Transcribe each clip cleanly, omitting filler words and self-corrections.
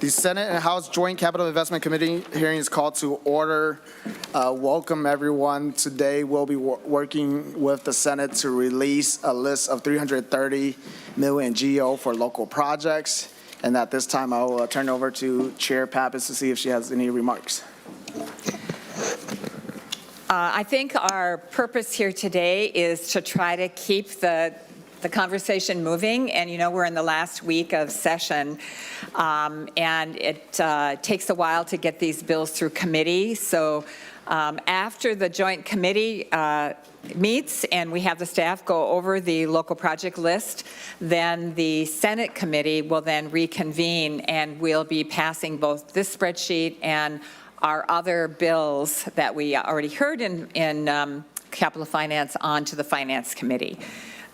The Senate and House Joint Capital Investment Committee hearing is called to order. Welcome, everyone. Today, we'll be working with the Senate to release a list of 330 million GO for local projects. And at this time, I will turn it over to Chair Pappas to see if she has any remarks. I think our purpose here today is to try to keep the conversation moving, and we're in the last week of session, and it takes a while to get these bills through committee. So after the joint committee meets and we have the staff go over the local project list, then the Senate committee will then reconvene, and we'll be passing both this spreadsheet and our other bills that we already heard in Capital Finance on to the Finance Committee.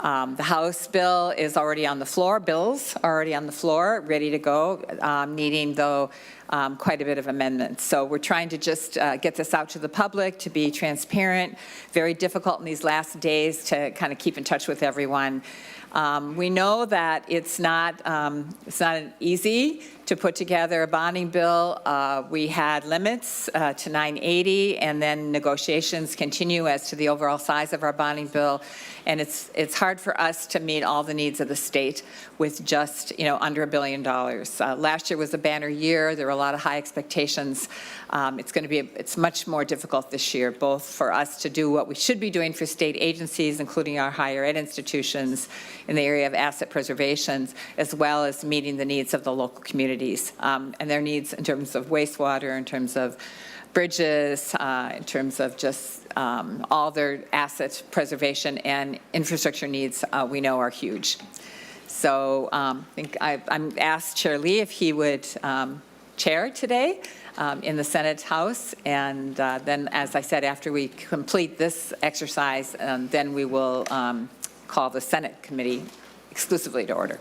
The House bill is already on the floor. Bills are already on the floor, ready to go, needing, though, quite a bit of amendments. So we're trying to just get this out to the public, to be transparent. Very difficult in these last days to kind of keep in touch with everyone. We know that it's not easy to put together a bonding bill. We had limits to 980, and then negotiations continue as to the overall size of our bonding bill. And it's hard for us to meet all the needs of the state with just under $1 billion. Last year was a banner year. There were a lot of high expectations. It's much more difficult this year, both for us to do what we should be doing for state agencies, including our higher ed institutions in the area of asset preservation, as well as meeting the needs of the local communities and their needs in terms of wastewater, in terms of bridges, in terms of just all their asset preservation and infrastructure needs we know are huge. So I think I'm asked Chair Lee if he would chair today in the Senate House, and then, as I said, after we complete this exercise, then we will call the Senate committee exclusively to order.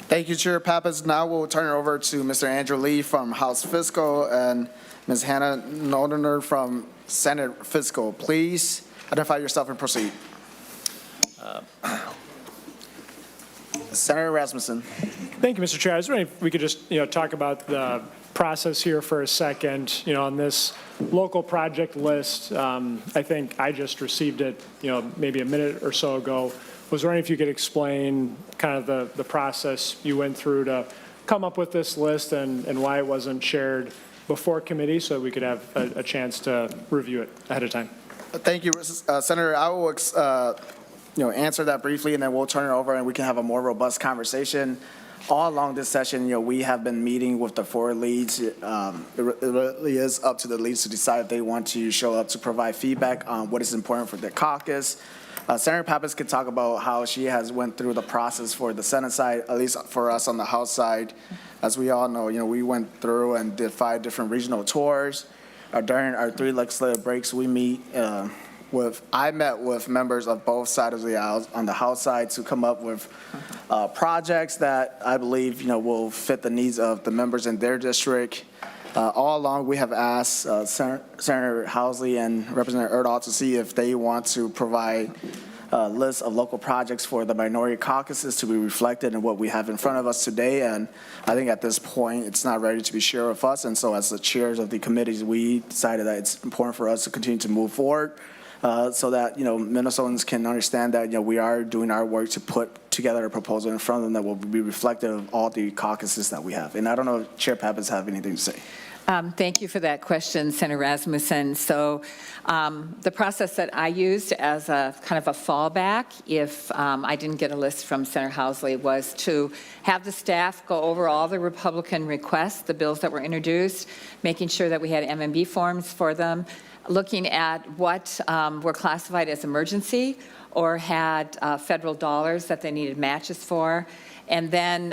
Thank you, Chair Pappas. Now we'll turn it over to Mr. Andrew Lee from House Fiscal and Ms. Hannah Noldener from Senate Fiscal. Please identify yourself and proceed. Senator Rasmussen. Thank you, Mr. Chair. I was wondering if we could just talk about the process here for a second. On this local project list, I think I just received it maybe a minute or so ago. Was wondering if you could explain kind of the process you went through to come up with this list and why it wasn't shared before committee so we could have a chance to review it ahead of time. Thank you, Senator. I will answer that briefly, and then we'll turn it over and we can have a more robust conversation. All along this session, we have been meeting with the four leads. It really is up to the leads to decide if they want to show up to provide feedback on what is important for the caucus. Senator Pappas could talk about how she has went through the process for the Senate side, at least for us on the House side. As we all know, we went through and did 5 different regional tours. During our 3 legislative breaks, I met with members of both sides of the aisle on the House side to come up with projects that I believe will fit the needs of the members in their district. All along, we have asked Senator Housley and Representative Erdahl to see if they want to provide a list of local projects for the minority caucuses to be reflected in what we have in front of us today. And I think at this point, it's not ready to be shared with us. And so as the chairs of the committees, we decided that it's important for us to continue to move forward so that, Minnesotans can understand that, we are doing our work to put together a proposal in front of them that will be reflective of all the caucuses that we have. And I don't know if Chair Pappas have anything to say. Thank you for that question, Senator Rasmussen. So the process that I used as a kind of a fallback, if I didn't get a list from Senator Housley, was to have the staff go over all the Republican requests, the bills that were introduced, making sure that we had MMB forms for them, looking at what were classified as emergency or had federal dollars that they needed matches for. And then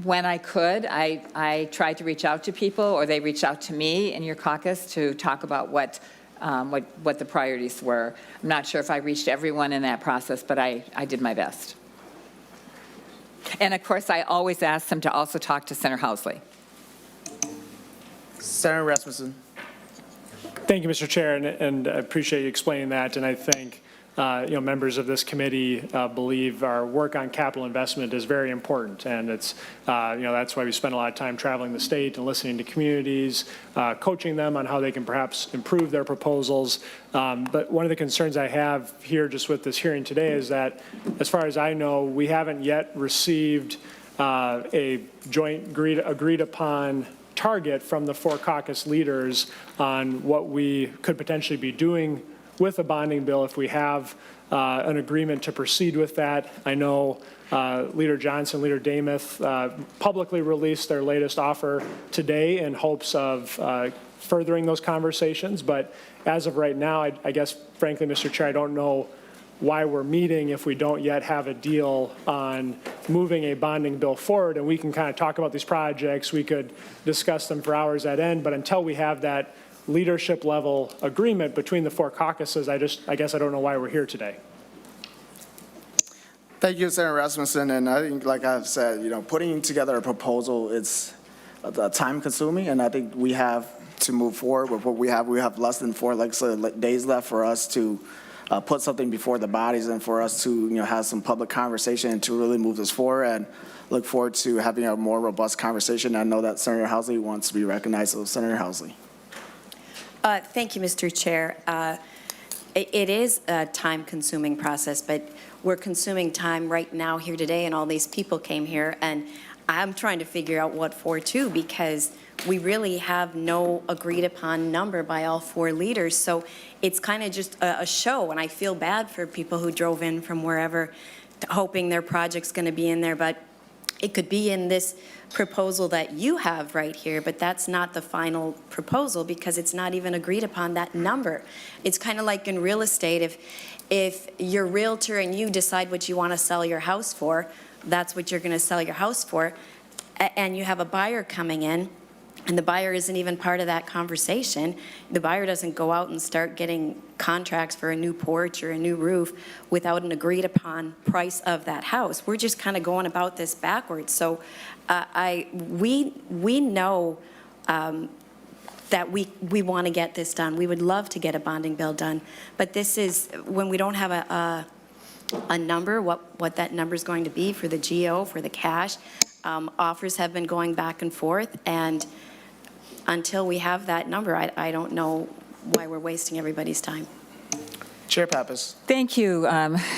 when I could, I tried to reach out to people, or they reached out to me in your caucus to talk about what the priorities were. I'm not sure if I reached everyone in that process, but I did my best. And of course, I always ask them to also talk to Senator Housley. Senator Rasmussen. Thank you, Mr. Chair, and I appreciate you explaining that. And I think members of this committee believe our work on capital investment is very important. And it's, that's why we spend a lot of time traveling the state and listening to communities, coaching them on how they can perhaps improve their proposals. But one of the concerns I have here just with this hearing today is that, as far as I know, we haven't yet received a joint agreed upon target from the 4 caucus leaders on what we could potentially be doing with a bonding bill if we have an agreement to proceed with that. I know Leader Johnson, Leader Demuth publicly released their latest offer today in hopes of furthering those conversations. But as of right now, I guess, frankly, Mr. Chair, I don't know why we're meeting if we don't yet have a deal on moving a bonding bill forward. And we can kind of talk about these projects. We could discuss them for hours at end. But until we have that leadership level agreement between the 4 caucuses, I guess I don't know why we're here today. Thank you, Senator Rasmussen. And I think, like I've said, putting together a proposal is time consuming. And I think we have to move forward with what we have. We have less than 4 legislative days left for us to put something before the bodies and for us to have some public conversation and to really move this forward, and look forward to having a more robust conversation. I know that Senator Housley wants to be recognized, so Senator Housley. Thank you, Mr. Chair. It is a time-consuming process, but we're consuming time right now here today, and all these people came here, and I'm trying to figure out what for too, because we really have no agreed-upon number by all 4 leaders. So it's kind of just a show, and I feel bad for people who drove in from wherever hoping their project's going to be in there. But it could be in this proposal that you have right here, but that's not the final proposal because it's not even agreed upon that number. It's kind of like in real estate. If you're a realtor and you decide what you want to sell your house for, that's what you're going to sell your house for, and you have a buyer coming in, and the buyer isn't even part of that conversation. The buyer doesn't go out and start getting contracts for a new porch or a new roof without an agreed upon price of that house. We're just kind of going about this backwards. So we know that we want to get this done. We would love to get a bonding bill done. But this is, when we don't have a number, what that number is going to be for the GO, for the cash. Offers have been going back and forth, and until we have that number, I don't know why we're wasting everybody's time. Chair Pappas. Thank you,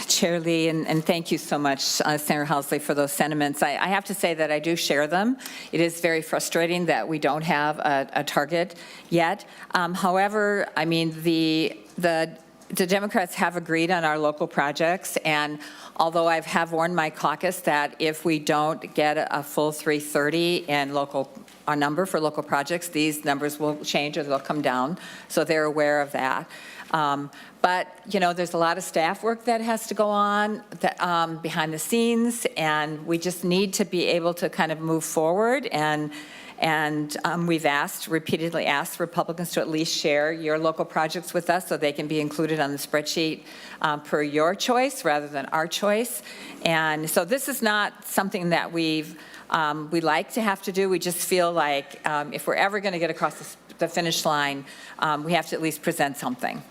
Chair Lee, and thank you so much, Senator Housley, for those sentiments. I have to say that I do share them. It is very frustrating that we don't have a target yet. However, I mean, the Democrats have agreed on our local projects, and although I have warned my caucus that if we don't get a full 330 in our number for local projects, these numbers will change or they'll come down, so they're aware of that. But, there's a lot of staff work that has to go on behind the scenes, and we just need to be able to kind of move forward. And we've repeatedly asked Republicans to at least share your local projects with us so they can be included on the spreadsheet per your choice rather than our choice. And so this is not something that we like to have to do. We just feel like if we're ever going to get across the finish line, we have to at least present something.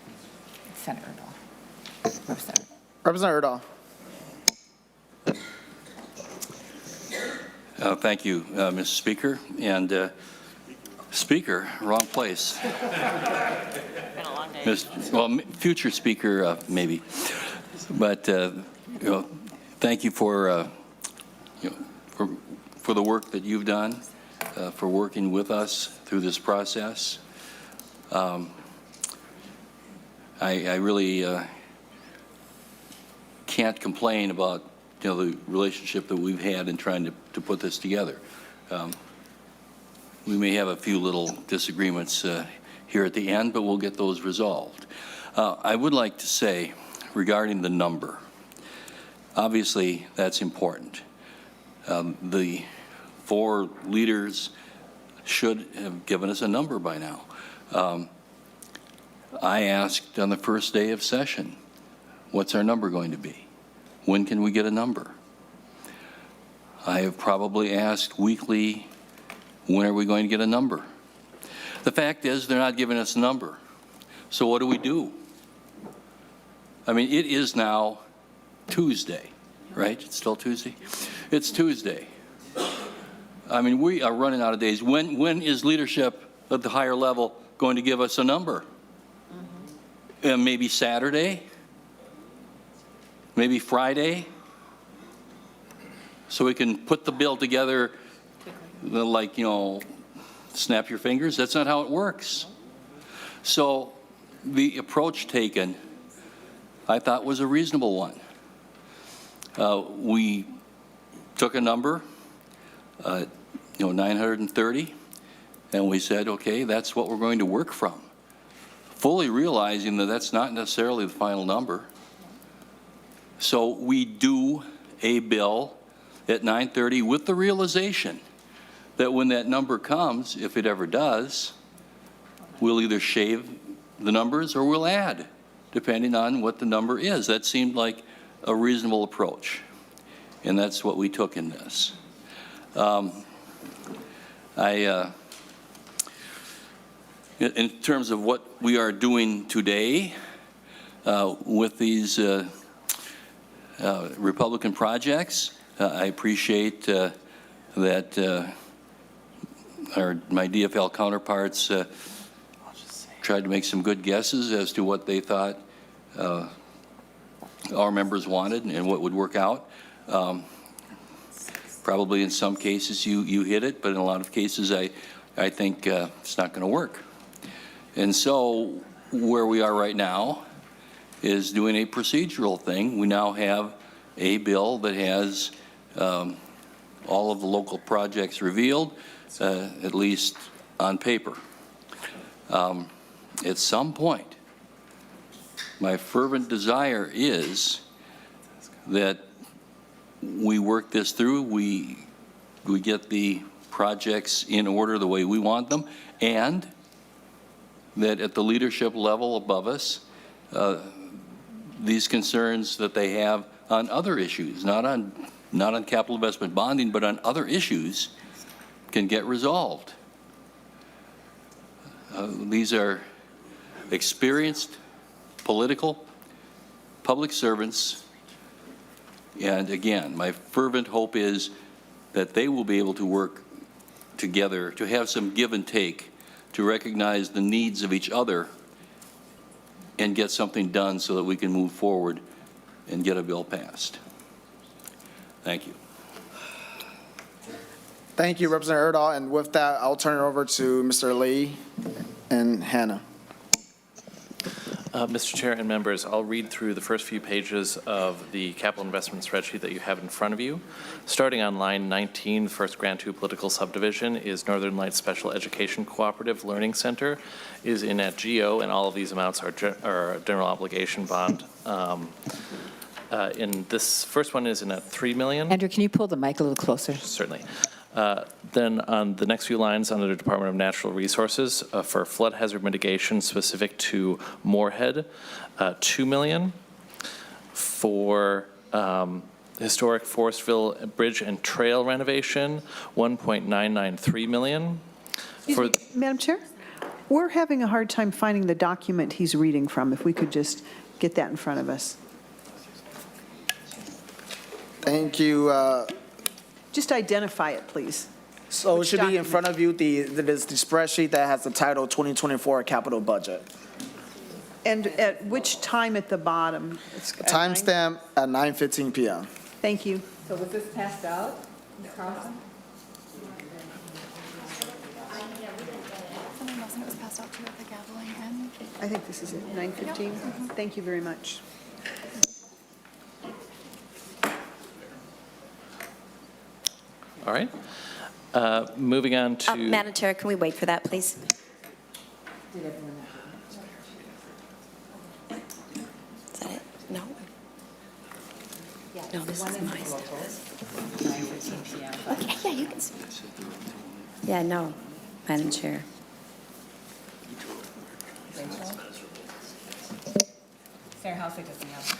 Senator Erdahl. Representative Erdahl. Thank you, Mr. Speaker. And Speaker, wrong place. Well, future Speaker, maybe. But thank you for the work that you've done, for working with us through this process. I really can't complain about the relationship that we've had in trying to put this together. We may have a few little disagreements here at the end, but we'll get those resolved. I would like to say regarding the number, obviously that's important. The 4 leaders should have given us a number by now. I asked on the first day of session, what's our number going to be? When can we get a number? I have probably asked weekly, when are we going to get a number? The fact is, they're not giving us a number. So what do? I mean, it is now Tuesday, right? It's still Tuesday? It's Tuesday. I mean, we are running out of days. When is leadership at the higher level going to give us a number? Maybe Saturday? Maybe Friday? So we can put the bill together like, snap your fingers? That's not how it works. So the approach taken, I thought, was a reasonable one. We took a number, 930, and we said, okay, that's what we're going to work from, fully realizing that that's not necessarily the final number. So we do a bill at 930 with the realization that when that number comes, if it ever does, we'll either shave the numbers or we'll add, depending on what the number is. That seemed like a reasonable approach, and that's what we took in this. In terms of what we are doing today with these Republican projects, I appreciate that my DFL counterparts tried to make some good guesses as to what they thought our members wanted and what would work out. Probably in some cases you hit it, but in a lot of cases I think it's not going to work. And so where we are right now is doing a procedural thing. We now have a bill that has all of the local projects revealed, at least on paper. At some point, my fervent desire is that we work this through, we get the projects in order the way we want them, and that at the leadership level above us, these concerns that they have on other issues, not on capital investment bonding, but on other issues, can get resolved. These are experienced political public servants, and again, my fervent hope is that they will be able to work together to have some give and take, to recognize the needs of each other and get something done so that we can move forward and get a bill passed. Thank you. Thank you, Representative Erdahl. And with that, I'll turn it over to Mr. Lee and Hannah. Mr. Chair and members, I'll read through the first few pages of the capital investment spreadsheet that you have in front of you. Starting on line 19, first Grant 2 political subdivision is Northern Lights Special Education Cooperative Learning Center is in at GO, and all of these amounts are general obligation bond. In this first one is in at $3 million. Andrew, can you pull the mic a little closer? Certainly. Then on the next few lines under the Department of Natural Resources for flood hazard mitigation specific to Moorhead, $2 million. For historic Forestville Bridge and Trail renovation, $1.993 million. For Madam Chair, we're having a hard time finding the document he's reading from. If we could just get that in front of us. Thank you. Just identify it, please. So it Which should be in document? front of you, the spreadsheet that has the title 2024 capital budget. And at which time at the bottom? It's at 9? Timestamp at 9:15 p.m. Thank you. So was this passed out, Ms. Carlson? Someone else, and it was passed out to at the gaveling end. I think this is it, 9:15. Thank you very much. all right. Moving on to. Madam Chair, can we wait for that, please? Is that it? No? No, this is mine. Okay, yeah, you can see. Yeah, no, Madam Chair. Sarah Housing doesn't have.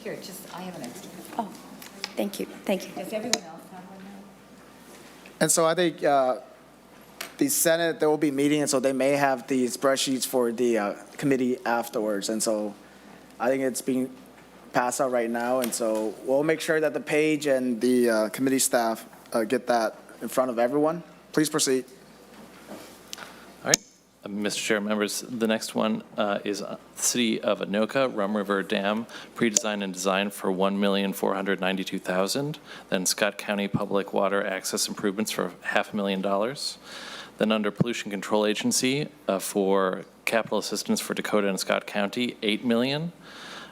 Here, I have an extra. Oh, thank you, thank you. Does everyone else have one now? And so I think the the Senate, they will be meeting, and so they may have the spreadsheets for the committee afterwards. And so I think it's being passed out right now, and so we'll make sure that the page and the committee staff get that in front of everyone. Please proceed. All right, Mr. Chair, members, the next one is City of Anoka, Rum River Dam, pre-design and design for $1,492,000. Then Scott County Public Water Access Improvements for $500,000. Then under Pollution Control Agency for capital assistance for Dakota and Scott County, $8 million.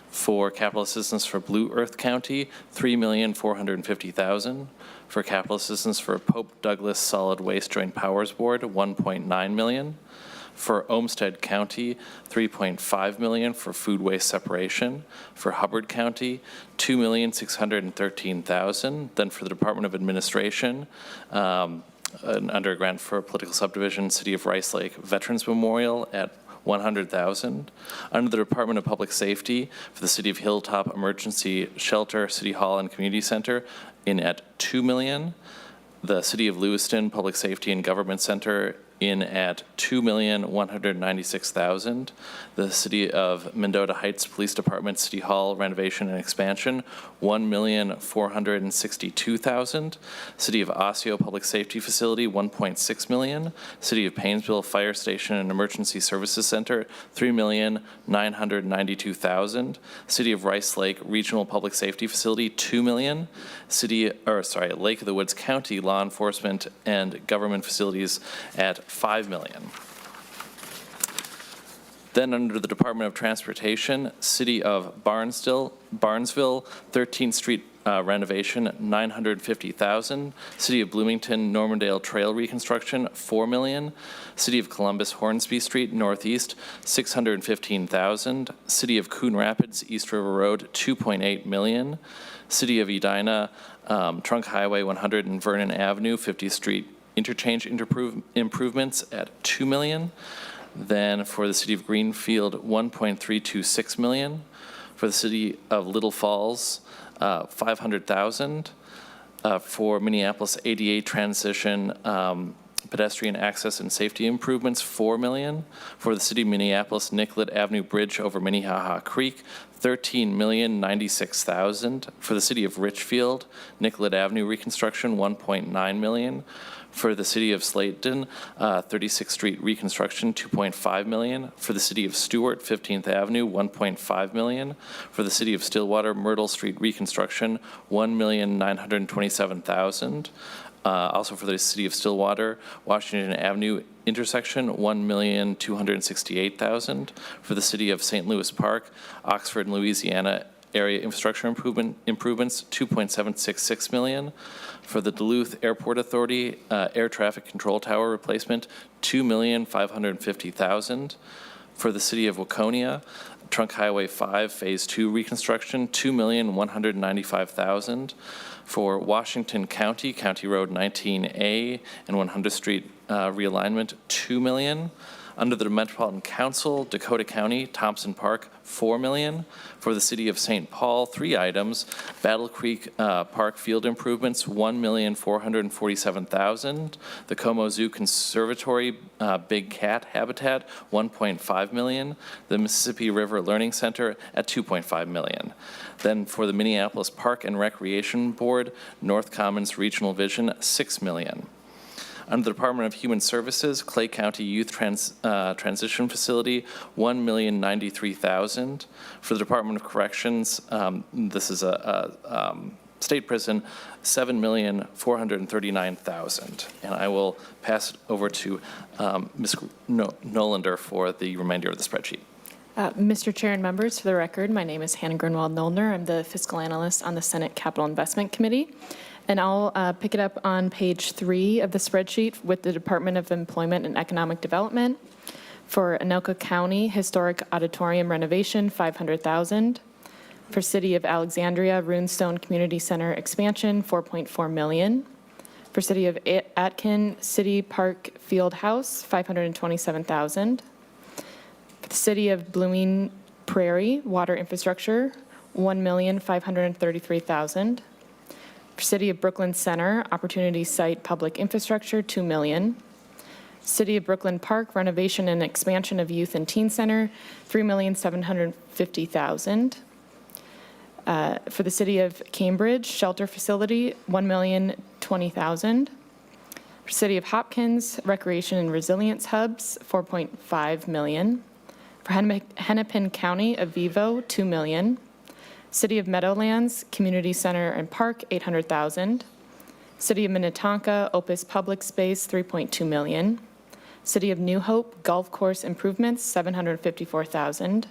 For capital assistance for Blue Earth County, $3,450,000. For capital assistance for Pope Douglas Solid Waste Joint Powers Board, $1.9 million. For Olmsted County, $3.5 million for food waste separation. For Hubbard County, $2,613,000. Then for the Department of Administration, under a grant for political subdivision, City of Rice Lake Veterans Memorial at $100,000. Under the Department of Public Safety for the City of Hilltop Emergency Shelter, City Hall, and Community Center in at $2 million. The City of Lewiston Public Safety and Government Center in at $2,196,000. The City of Mendota Heights Police Department City Hall renovation and expansion, $1,462,000. City of Osseo Public Safety Facility, $1.6 million. City of Painesville Fire Station and Emergency Services Center, $3,992,000. City of Rice Lake Regional Public Safety Facility, $2 million. Lake of the Woods County Law Enforcement and Government Facilities at $5 million. Then under the Department of Transportation, City of Barnesville, 13th Street renovation, $950,000. City of Bloomington, Normandale Trail reconstruction, $4 million. City of Columbus, Hornsby Street Northeast, $615,000. City of Coon Rapids, East River Road, $2.8 million. City of Edina, Trunk Highway 100 and Vernon Avenue, 50th Street interchange improvements at $2 million. Then for the City of Greenfield, $1.326 million. For the City of Little Falls, $500,000. For Minneapolis ADA transition, pedestrian access and safety improvements, $4 million. For the City of Minneapolis, Nicollet Avenue Bridge over Minnehaha Creek, $13,096,000. For the City of Richfield, Nicollet Avenue reconstruction, $1.9 million. For the City of Slayton, 36th Street reconstruction, $2.5 million. For the City of Stewart, 15th Avenue, $1.5 million. For the City of Stillwater, Myrtle Street reconstruction, $1,927,000. Also for the City of Stillwater, Washington Avenue intersection, $1,268,000. For the City of St. Louis Park, Oxford, Louisiana area infrastructure improvements, $2.766 million. For the Duluth Airport Authority, air traffic control tower replacement, $2,550,000. For the City of Waconia, Trunk Highway 5 Phase 2 reconstruction, $2,195,000. For Washington County, County Road 19A and 100th Street realignment, $2 million. Under the Metropolitan Council, Dakota County, Thompson Park, $4 million. For the City of St. Paul, 3 items. Battle Creek Park field improvements, $1,447,000. The Como Zoo Conservatory Big Cat Habitat, $1.5 million. The Mississippi River Learning Center at $2.5 million. Then for the Minneapolis Park and Recreation Board, North Commons Regional Vision, $6 million. Under the Department of Human Services, Clay County Youth Transition Facility, $1,093,000. For the Department of Corrections, this is a state prison, $7,439,000. And I will pass it over to Ms. Nolander for the remainder of the spreadsheet. Mr. Chair and members, for the record, my name is Hannah Grunwald-Nolner. I'm the fiscal analyst on the Senate Capital Investment Committee. And I'll pick it up on page 3 of the spreadsheet with the Department of Employment and Economic Development. For Anoka County Historic Auditorium renovation, $500,000. For City of Alexandria Runestone Community Center expansion, $4.4 million. For City of Atkin City Park Field House, $527,000. For the City of Blooming Prairie Water Infrastructure, $1,533,000. For City of Brooklyn Center, Opportunity Site Public Infrastructure, $2 million. City of Brooklyn Park renovation and expansion of youth and teen center, $3,750,000. For the City of Cambridge shelter facility, $1,020,000. For City of Hopkins recreation and resilience hubs, $4.5 million. For Hennepin County Avivo, $2 million. City of Meadowlands Community Center and Park, $800,000. City of Minnetonka Opus Public Space, $3.2 million. City of New Hope Golf Course Improvements, $754,000.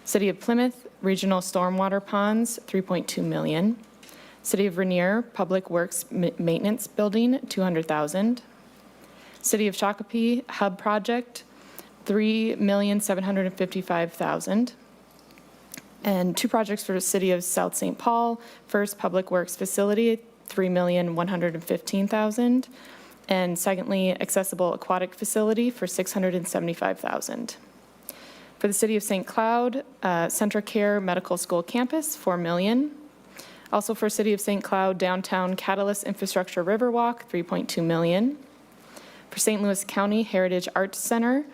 City of Plymouth Regional Stormwater Ponds, $3.2 million. City of Rainier Public Works Maintenance Building, $200,000. City of Shakopee Hub Project, $3,755,000. And two projects for the City of South St. Paul, First Public Works Facility, $3,115,000. And secondly, Accessible Aquatic Facility for $675,000. For the City of St. Cloud, CentraCare Medical School Campus, $4 million. Also for City of St. Cloud, Downtown Catalyst Infrastructure Riverwalk, $3.2 million. For St. Louis County Heritage Arts Center,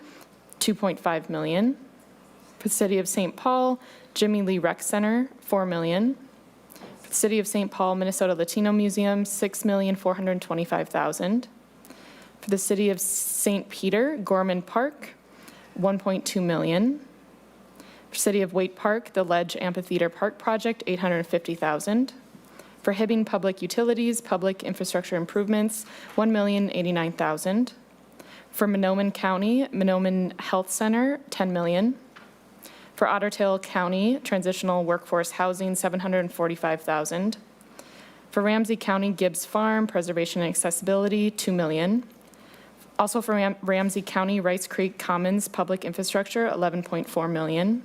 $2.5 million. For the City of St. Paul, Jimmy Lee Rec Center, $4 million. For the City of St. Paul Minnesota Latino Museum, $6,425,000. For the City of St. Peter Gorman Park, $1.2 million. For City of Waite Park, the Ledge Amphitheater Park Project, $850,000. For Hibbing Public Utilities, Public Infrastructure Improvements, $1,089,000. For Monoman County, Monoman Health Center, $10 million. For Otter Tail County, Transitional Workforce Housing, $745,000. For Ramsey County, Gibbs Farm, Preservation and Accessibility, $2 million. Also for Ramsey County, Rice Creek Commons Public Infrastructure, $11.4 million.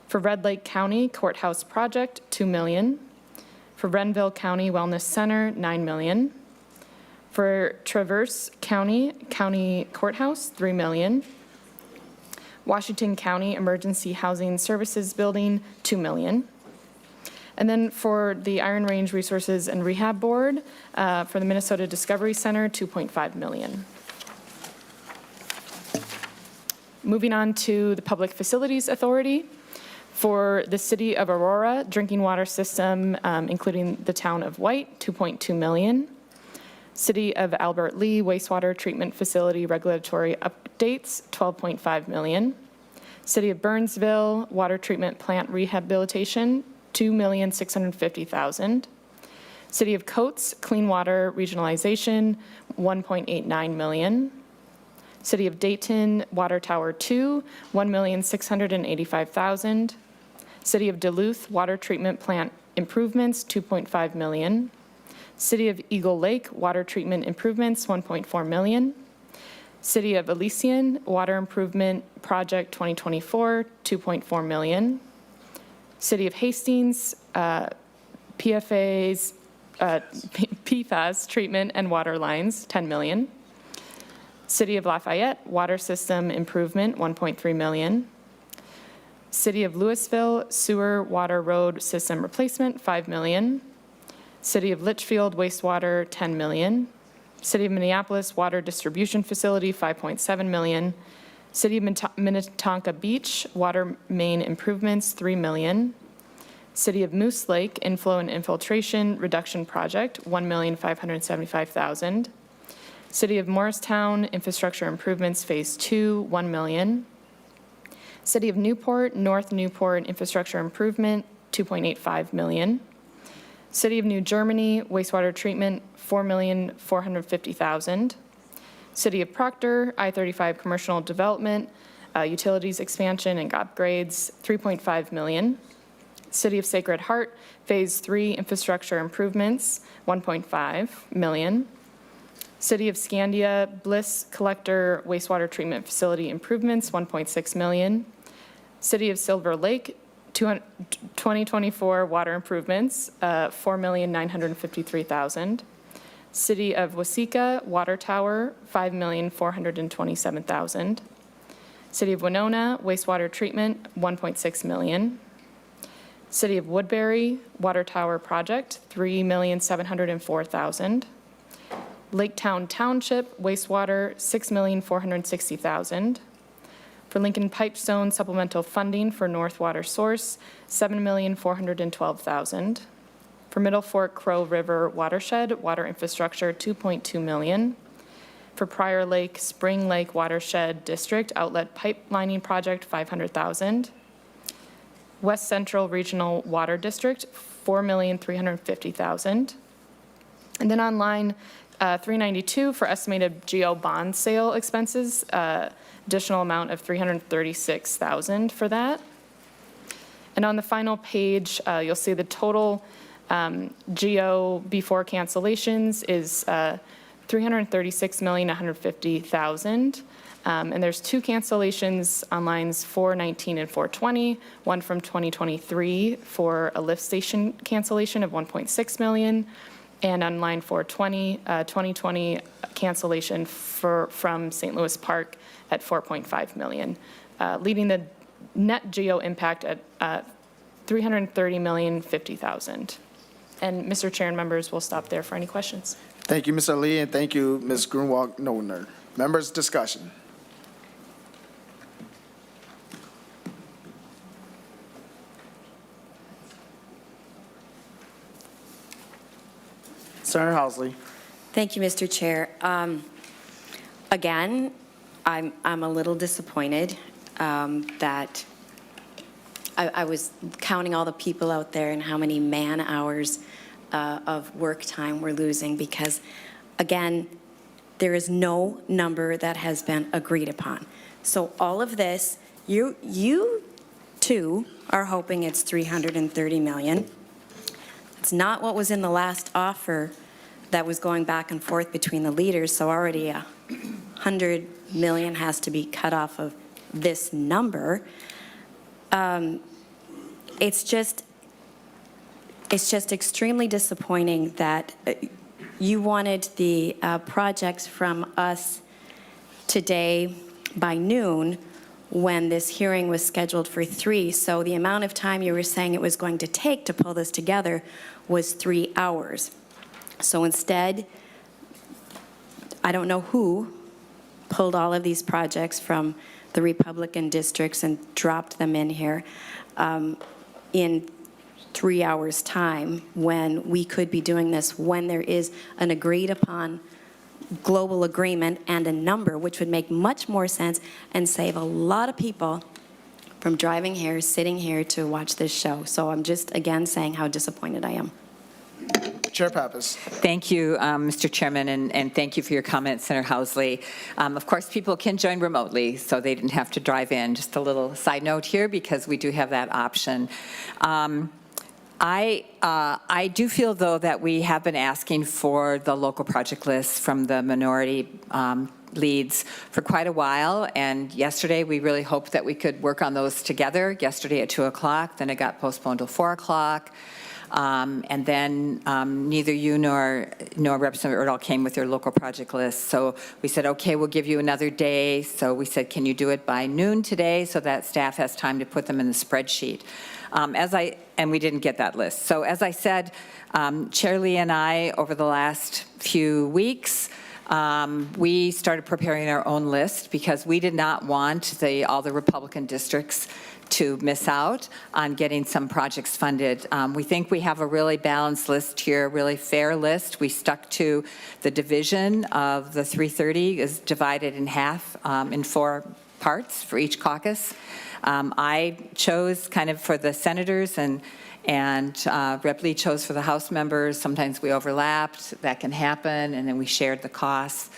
For Red Lake County, Courthouse Project, $2 million. For Renville County Wellness Center, $9 million. For Traverse County, County Courthouse, $3 million. Washington County Emergency Housing Services Building, $2 million. And then for the Iron Range Resources and Rehab Board, for the Minnesota Discovery Center, $2.5 million. Moving on to the Public Facilities Authority. For the City of Aurora drinking water system, including the town of White, $2.2 million. City of Albert Lee wastewater treatment facility regulatory updates, $12.5 million. City of Burnsville water treatment plant rehabilitation, $2,650,000. City of Coates clean water regionalization, $1.89 million. City of Dayton Water Tower 2, $1,685,000. City of Duluth Water Treatment Plant Improvements, $2.5 million. City of Eagle Lake Water Treatment Improvements, $1.4 million. City of Elysian Water Improvement Project 2024, $2.4 million. City of Hastings PFAS treatment and water lines, $10 million. City of Lafayette Water System Improvement, $1.3 million. City of Louisville Sewer Water Road System Replacement, $5 million. City of Litchfield Wastewater, $10 million. City of Minneapolis Water Distribution Facility, $5.7 million. City of Minnetonka Beach Water Main Improvements, $3 million. City of Moose Lake Inflow and Infiltration Reduction Project, $1,575,000. City of Morristown Infrastructure Improvements Phase 2, $1 million. City of Newport North Newport Infrastructure Improvement, $2.85 million. City of New Germany Wastewater Treatment, $4,450,000. City of Proctor I-35 Commercial Development, Utilities Expansion and Upgrades, $3.5 million. City of Sacred Heart Phase 3 Infrastructure Improvements, $1.5 million. City of Scandia Bliss Collector Wastewater Treatment Facility Improvements, $1.6 million. City of Silver Lake 2024 Water Improvements, $4,953,000. City of Waseca Water Tower, $5,427,000. City of Winona Wastewater Treatment, $1.6 million. City of Woodbury Water Tower Project, $3,704,000. Laketown Township wastewater, $6,460,000. For Lincoln Pipestone supplemental funding for North Water Source, $7,412,000. For Middle Fork Crow River watershed, water infrastructure, $2.2 million. For Prior Lake Spring Lake Watershed District outlet pipelining project, $500,000. West Central Regional Water District, $4,350,000. And then on line 392 for estimated GO bond sale expenses, additional amount of $336,000 for that. And on the final page, you'll see the total GO before cancellations is $336,150,000. And there's two cancellations on lines 419 and 420, one from 2023 for a lift station cancellation of $1.6 million, and on line 420, 2020 cancellation from St. Louis Park at $4.5 million, leaving the net GO impact at $330,050,000. And Mr. Chair and members, we'll stop there for any questions. Thank you, Mr. Lee, and thank you, Ms. Grunwald-Noldner. Members, discussion. Senator Housley. Thank you, Mr. Chair. Again, I'm a little disappointed that I was counting all the people out there and how many man-hours of work time we're losing because, again, there is no number that has been agreed upon. So all of this, you too are hoping it's $330 million. It's not what was in the last offer that was going back and forth between the leaders, so already $100 million has to be cut off of this number. It's just extremely disappointing that you wanted the projects from us today by noon when this hearing was scheduled for 3. So the amount of time you were saying it was going to take to pull this together was 3 hours. So instead, I don't know who pulled all of these projects from the Republican districts and dropped them in here in 3 hours' time when we could be doing this, when there is an agreed upon global agreement and a number, which would make much more sense and save a lot of people from driving here, sitting here to watch this show. So I'm just, again, saying how disappointed I am. Chair Pappas. Thank you, Mr. Chairman, and thank you for your comments, Senator Housley. Of course, people can join remotely, so they didn't have to drive in. Just a little side note here, because we do have that option. I do feel, though, that we have been asking for the local project lists from the minority leads for quite a while, and yesterday we really hoped that we could work on those together. Yesterday at 2 o'clock, then it got postponed till 4 o'clock. And then neither you nor Representative Erdahl came with your local project list. So we said, okay, we'll give you another day. So we said, can you do it by noon today so that staff has time to put them in the spreadsheet? And we didn't get that list. So as I said, Chair Lee and I, over the last few weeks, we started preparing our own list because we did not want all the Republican districts to miss out on getting some projects funded. We think we have a really balanced list here, a really fair list. We stuck to the division of the 330 is divided in half in 4 parts for each caucus. I chose kind of for the senators and Rep. Lee chose for the House members. Sometimes we overlapped, that can happen, and then we shared the costs.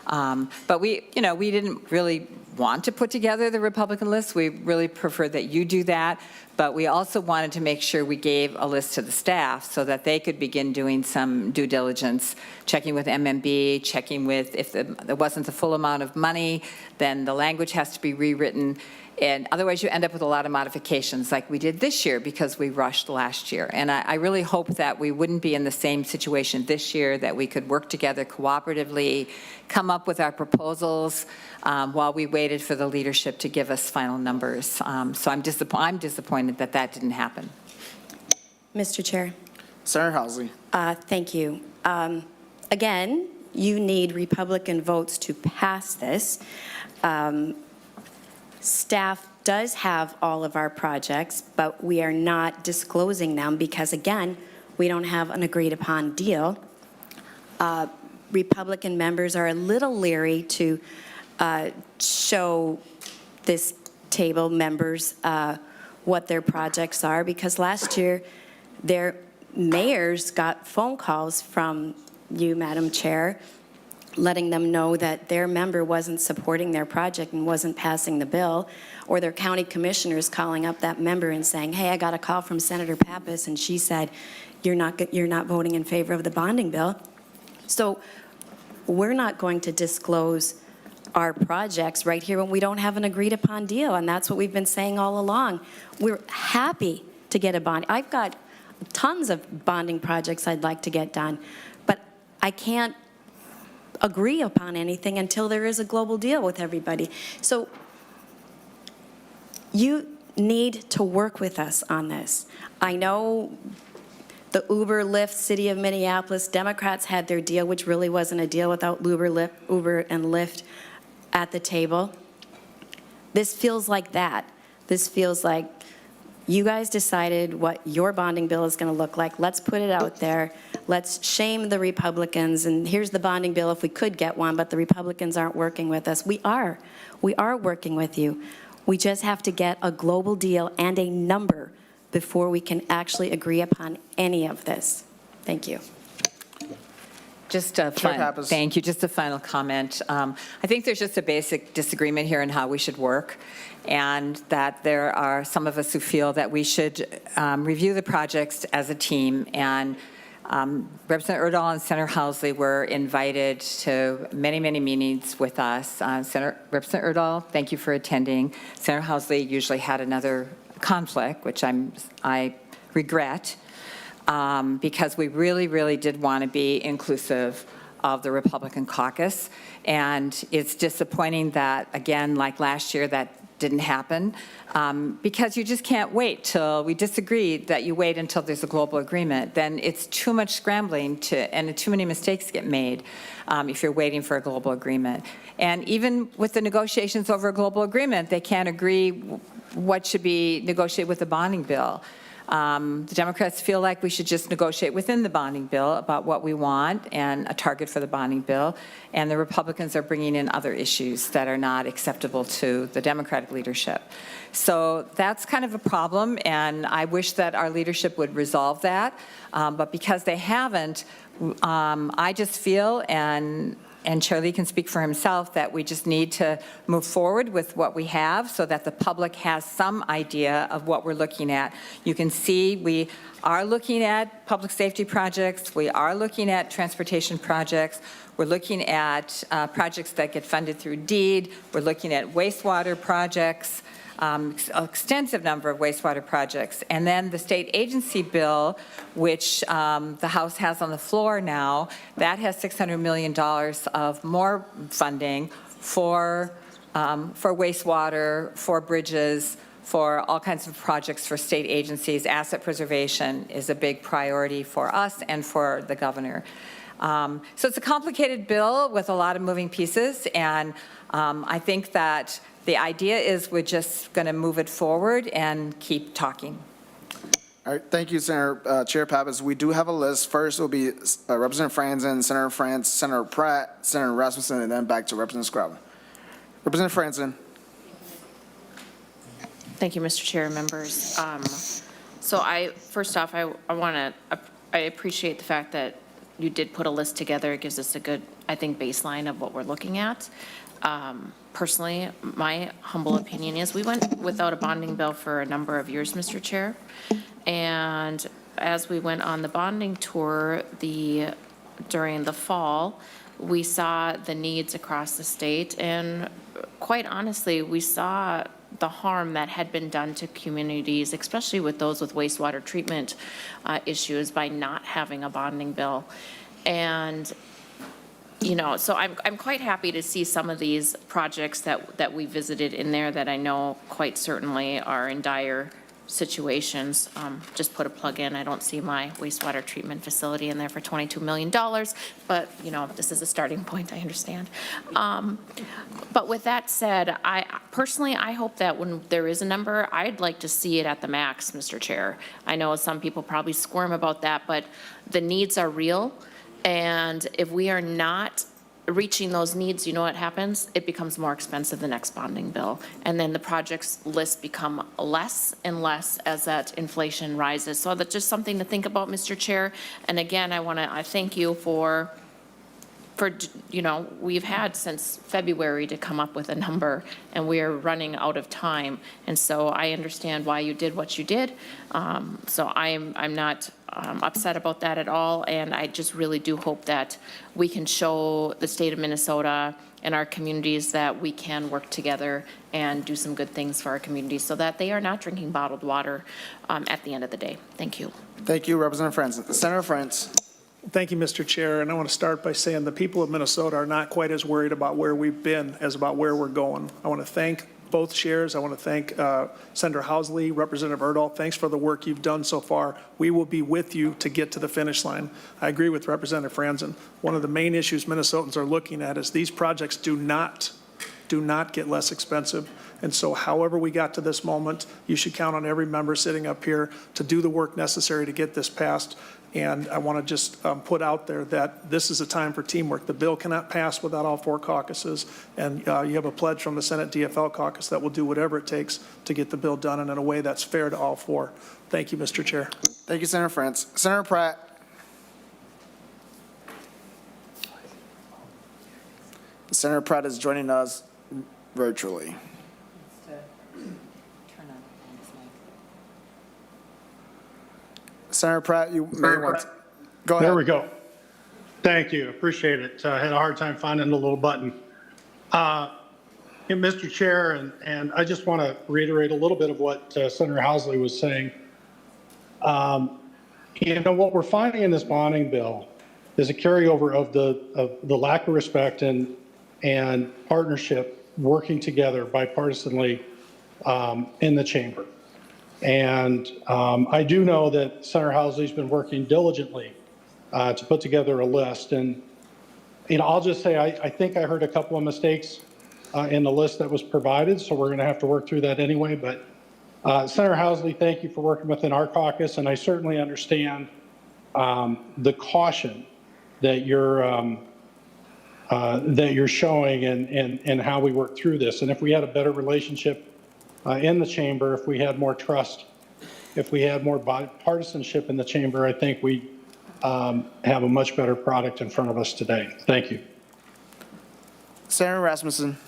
But we didn't really want to put together the Republican list. We really prefer that you do that. But we also wanted to make sure we gave a list to the staff so that they could begin doing some due diligence, checking with MMB, checking with if there wasn't the full amount of money, then the language has to be rewritten. And otherwise, you end up with a lot of modifications like we did this year because we rushed last year. And I really hope that we wouldn't be in the same situation this year, that we could work together cooperatively, come up with our proposals while we waited for the leadership to give us final numbers. So I'm disappointed that that didn't happen. Mr. Chair. Senator Housley. Thank you. Again, you need Republican votes to pass this. Staff does have all of our projects, but we are not disclosing them because, again, we don't have an agreed-upon deal. Republican members are a little leery to show this table members what their projects are, because last year their mayors got phone calls from you, Madam Chair, letting them know that their member wasn't supporting their project and wasn't passing the bill, or their county commissioners calling up that member and saying, hey, I got a call from Senator Pappas and she said, you're not voting in favor of the bonding bill. So we're not going to disclose our projects right here when we don't have an agreed upon deal, and that's what we've been saying all along. We're happy to get a bond. I've got tons of bonding projects I'd like to get done, but I can't agree upon anything until there is a global deal with everybody. So you need to work with us on this. I know the Uber, Lyft, City of Minneapolis, Democrats had their deal, which really wasn't a deal without Uber and Lyft at the table. This feels like that. This feels like you guys decided what your bonding bill is going to look like. Let's put it out there. Let's shame the Republicans, and here's the bonding bill if we could get one, but the Republicans aren't working with us. We are working with you. We just have to get a global deal and a number before we can actually agree upon any of this. Thank you. Just a Pappas. thank you. Just a final comment. I think there's just a basic disagreement here on how we should work, and that there are some of us who feel that we should review the projects as a team. And Representative Erdahl and Senator Housley were invited to many, many meetings with us. Representative Erdahl, thank you for attending. Senator Housley usually had another conflict, which I regret. Because we really, really did want to be inclusive of the Republican caucus. And it's disappointing that, again, like last year, that didn't happen, because you just can't wait till we disagree, that you wait until there's a global agreement. Then it's too much scrambling and too many mistakes get made if you're waiting for a global agreement. And even with the negotiations over a global agreement, they can't agree what should be negotiated with the bonding bill. The Democrats feel like we should just negotiate within the bonding bill about what we want and a target for the bonding bill, and the Republicans are bringing in other issues that are not acceptable to the Democratic leadership. So that's kind of a problem, and I wish that our leadership would resolve that, but because they haven't, I just feel, and Chair Lee can speak for himself, that we just need to move forward with what we have so that the public has some idea of what we're looking at. You can see we are looking at public safety projects. We are looking at transportation projects. We're looking at projects that get funded through deed. We're looking at wastewater projects. An extensive number of wastewater projects. And then the state agency bill, which the House has on the floor now, that has $600 million of more funding for wastewater, for bridges, for all kinds of projects for state agencies. Asset preservation is a big priority for us and for the governor. So it's a complicated bill with a lot of moving pieces, and I think that the idea is we're just going to move it forward and keep talking. All right, thank you, Senator Chair Pappas. We do have a list. First will be Representative Franzen, Senator France, Senator Pratt, Senator Rasmussen, and then back to Representative Scrabble. Representative Franzen. Thank you, Mr. Chair and members. So first off, I appreciate the fact that you did put a list together. It gives us a good, I think, baseline of what we're looking at. Personally, my humble opinion is we went without a bonding bill for a number of years, Mr. Chair. And as we went on the bonding tour during the fall, we saw the needs across the state. And quite honestly, we saw the harm that had been done to communities, especially with those with wastewater treatment issues, by not having a bonding bill. And so I'm quite happy to see some of these projects that we visited in there that I know quite certainly are in dire situations. Just put a plug in. I don't see my wastewater treatment facility in there for $22 million, but, you know, this is a starting point, I understand. But with that said, I hope that when there is a number, I'd like to see it at the max, Mr. Chair. I know some people probably squirm about that, but the needs are real. And if we are not reaching those needs, you know what happens? It becomes more expensive the next bonding bill. And then the projects list become less and less as that inflation rises. So that's just something to think about, Mr. Chair. And again, I thank you for, you know, we've had since February to come up with a number, and we are running out of time. And so I understand why you did what you did. So I'm not upset about that at all, and I just really do hope that we can show the state of Minnesota and our communities that we can work together and do some good things for our communities so that they are not drinking bottled water at the end of the day. Thank you. Thank you, Representative Franzen. Senator Frantz. Thank you, Mr. Chair, and I want to start by saying the people of Minnesota are not quite as worried about where we've been as about where we're going. I want to thank both chairs. I want to thank Senator Housley, Representative Erdahl. Thanks for the work you've done so far. We will be with you to get to the finish line. I agree with Representative Franzen. One of the main issues Minnesotans are looking at is these projects do not get less expensive. And so however we got to this moment, you should count on every member sitting up here to do the work necessary to get this passed. And I want to just put out there that this is a time for teamwork. The bill cannot pass without all four caucuses. And you have a pledge from the Senate DFL caucus that will do whatever it takes to get the bill done and in a way that's fair to all four. Thank you, Mr. Chair. Thank you, Senator Frantz. Senator Pratt. Senator Pratt is joining us virtually. Senator Pratt, you may want to go ahead. There we go. Thank you. Appreciate it. I had a hard time finding the little button. Mr. Chair, and I just want to reiterate a little bit of what Senator Housley was saying. You know, what we're finding in this bonding bill is a carryover of the lack of respect and partnership working together bipartisanly in the chamber. And I do know that Senator Housley's been working diligently to put together a list. And, you know, I'll just say I think I heard a couple of mistakes in the list that was provided, so we're going to have to work through that anyway. But Senator Housley, thank you for working within our caucus, and I certainly understand the caution that you're showing and how we work through this. And if we had a better relationship in the chamber, if we had more trust, if we had more bipartisanship in the chamber, I think we have a much better product in front of us today. Thank you. Senator Rasmussen.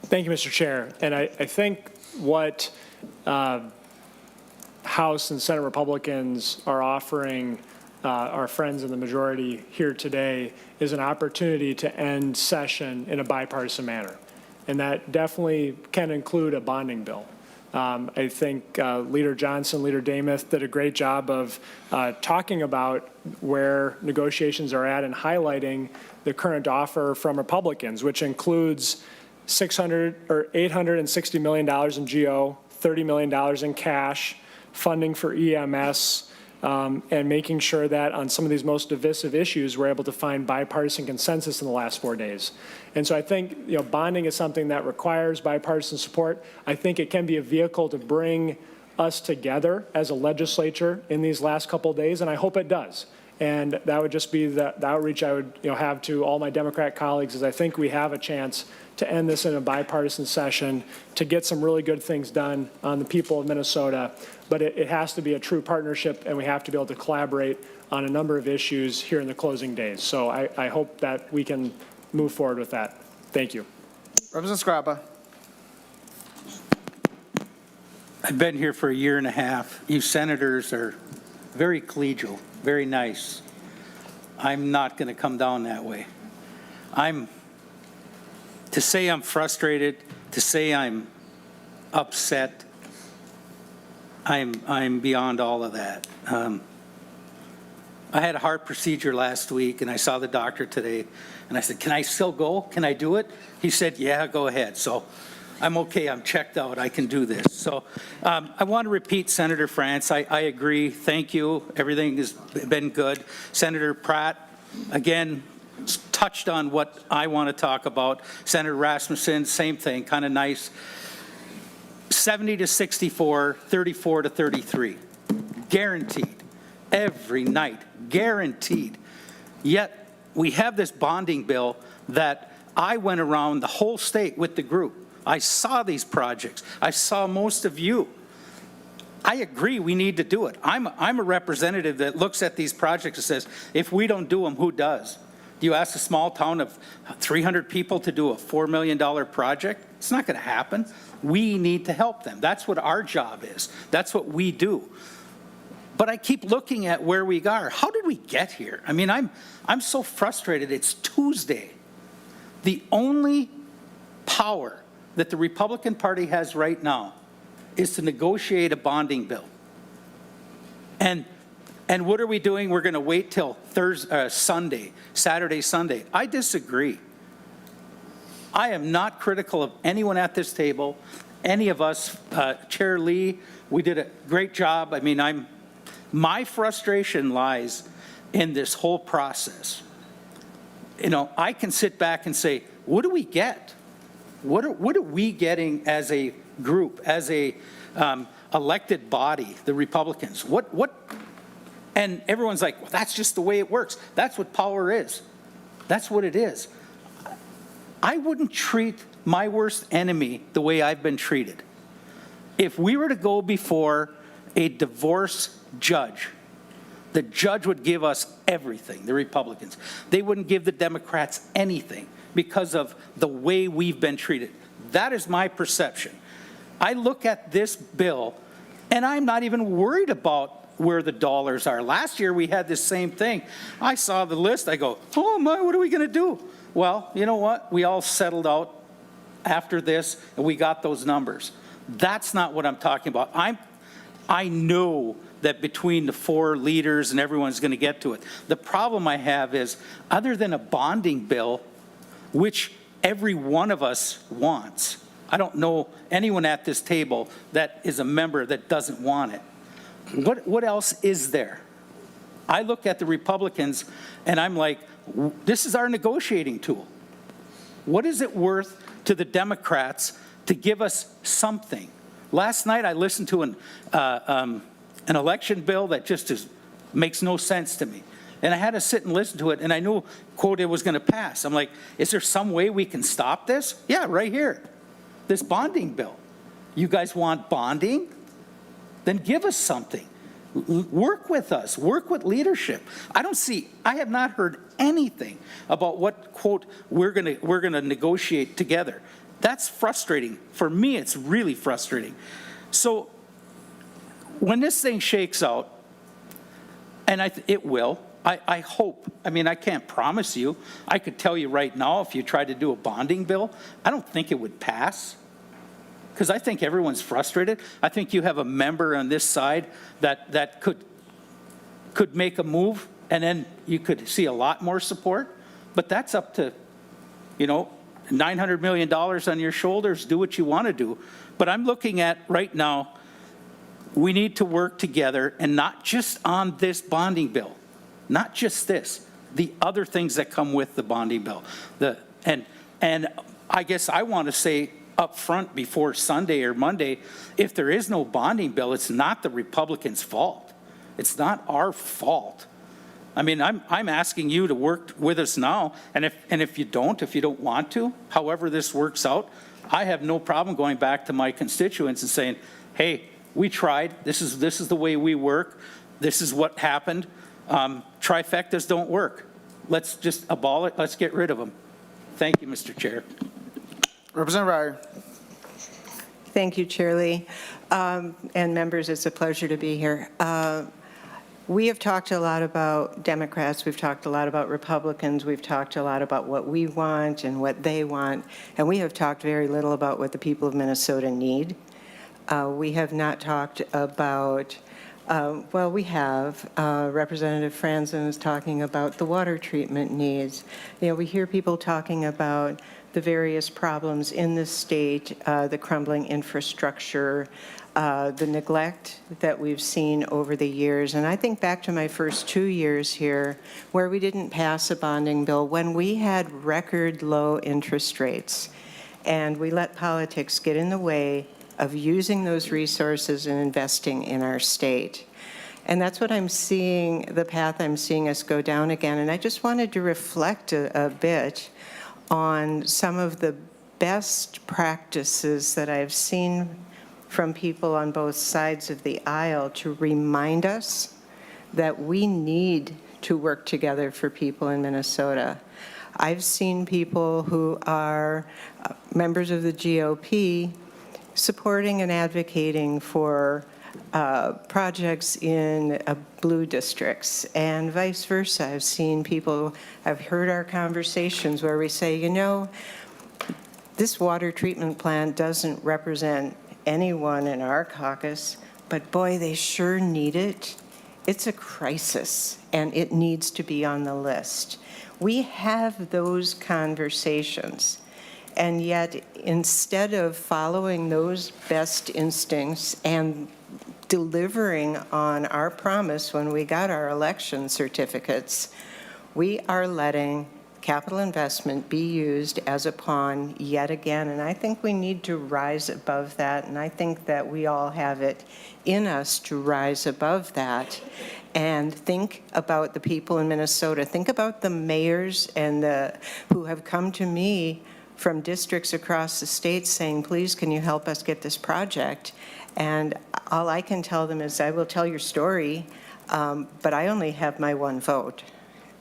Thank you, Mr. Chair. And I think what House and Senate Republicans are offering our friends in the majority here today is an opportunity to end session in a bipartisan manner. And that definitely can include a bonding bill. I think Leader Johnson, Leader Demuth did a great job of talking about where negotiations are at and highlighting the current offer from Republicans, which includes $860 million in GO, $30 million in cash, funding for EMS, and making sure that on some of these most divisive issues, we're able to find bipartisan consensus in the last 4 days. And so I think, you know, bonding is something that requires bipartisan support. I think it can be a vehicle to bring us together as a legislature in these last couple of days, and I hope it does. And that would just be the outreach I would, you know, have to all my Democrat colleagues is I think we have a chance to end this in a bipartisan session, to get some really good things done on the people of Minnesota. But it has to be a true partnership, and we have to be able to collaborate on a number of issues here in the closing days. So I hope that we can move forward with that. Thank you. Representative Scarpa. I've been here for a year and a half. You senators are very collegial, very nice. I'm not going to come down that way. To say I'm frustrated, to say I'm upset, I'm beyond all of that. I had a heart procedure last week, and I saw the doctor today, and I said, can I still go? Can I do it? He said, yeah, go ahead. So I'm okay, I'm checked out, I can do this. So I want to repeat Senator France, I agree, thank you, everything has been good. Senator Pratt, again, touched on what I want to talk about. Senator Rasmussen, same thing, kind of nice. 70 to 64, 34 to 33, guaranteed, every night, guaranteed. Yet we have this bonding bill that I went around the whole state with the group. I saw these projects. I saw most of you. I agree we need to do it. I'm a representative that looks at these projects and says, if we don't do them, who does? Do you ask a small town of 300 people to do a $4 million project? It's not going to happen. We need to help them. That's what our job is. That's what we do. But I keep looking at where we are. How did we get here? I mean, I'm so frustrated. It's Tuesday. The only power that the Republican Party has right now is to negotiate a bonding bill. And what are we doing? We're going to wait till Saturday, Sunday. I disagree. I am not critical of anyone at this table, any of us. Chair Lee, we did a great job. I mean, my frustration lies in this whole process. You know, I can sit back and say, what do we get? What are we getting as a group, as a elected body, the Republicans? And everyone's like, well, that's just the way it works. That's what power is. That's what it is. I wouldn't treat my worst enemy the way I've been treated. If we were to go before a divorce judge, the judge would give us everything, the Republicans. They wouldn't give the Democrats anything because of the way we've been treated. That is my perception. I look at this bill, and I'm not even worried about where the dollars are. Last year, we had this same thing. I saw the list. I go, oh, my, what are we going to do? Well, you know what? We all settled out after this, and we got those numbers. That's not what I'm talking about. I know that between the four leaders and everyone's going to get to it. The problem I have is, other than a bonding bill, which every one of us wants, I don't know anyone at this table that is a member that doesn't want it. What else is there? I look at the Republicans and I'm like, this is our negotiating tool. What is it worth to the Democrats to give us something? Last night I listened to an election bill that just makes no sense to me. And I had to sit and listen to it, and I knew, quote, it was going to pass. I'm like, is there some way we can stop this? Yeah, right here. This bonding bill. You guys want bonding? Then give us something. Work with us. Work with leadership. I have not heard anything about what, quote, we're going to negotiate together. That's frustrating. For me, it's really frustrating. So when this thing shakes out, and it will, I hope, I mean, I can't promise you. I could tell you right now, if you tried to do a bonding bill, I don't think it would pass. Because I think everyone's frustrated. I think you have a member on this side that could make a move, and then you could see a lot more support. But that's up to, $900 million on your shoulders. Do what you want to do. But I'm looking at right now, we need to work together, and not just on this bonding bill, not just this, the other things that come with the bonding bill. And I guess I want to say up front before Sunday or Monday, if there is no bonding bill, it's not the Republicans' fault. It's not our fault. I mean, I'm asking you to work with us now, and if you don't want to, however this works out, I have no problem going back to my constituents and saying, hey, we tried. This is the way we work. This is what happened. Trifectas don't work. Let's just abolish it. Let's get rid of them. Thank you, Mr. Chair. Representative Ryer. Thank you, Chair Lee. And members, it's a pleasure to be here. We have talked a lot about Democrats. We've talked a lot about Republicans. We've talked a lot about what we want and what they want. And we have talked very little about what the people of Minnesota need. We have not talked about, well, we have. Representative Franzen is talking about the water treatment needs. We hear people talking about the various problems in the state, the crumbling infrastructure, the neglect that we've seen over the years. And I think back to my first 2 years here, where we didn't pass a bonding bill, when we had record low interest rates, and we let politics get in the way of using those resources and investing in our state. And that's what I'm seeing, the path I'm seeing us go down again. And I just wanted to reflect a bit on some of the best practices that I've seen from people on both sides of the aisle to remind us that we need to work together for people in Minnesota. I've seen people who are members of the GOP supporting and advocating for projects in blue districts and vice versa. I've seen people, I've heard our conversations where we say, you know, this water treatment plant doesn't represent anyone in our caucus, but boy, they sure need it. It's a crisis, and it needs to be on the list. We have those conversations, and yet instead of following those best instincts and delivering on our promise when we got our election certificates, we are letting capital investment be used as a pawn yet again. And I think we need to rise above that. And I think that we all have it in us to rise above that and think about the people in Minnesota. Think about the mayors and who have come to me from districts across the state saying, please, can you help us get this project? And all I can tell them is, I will tell your story, but I only have my one vote.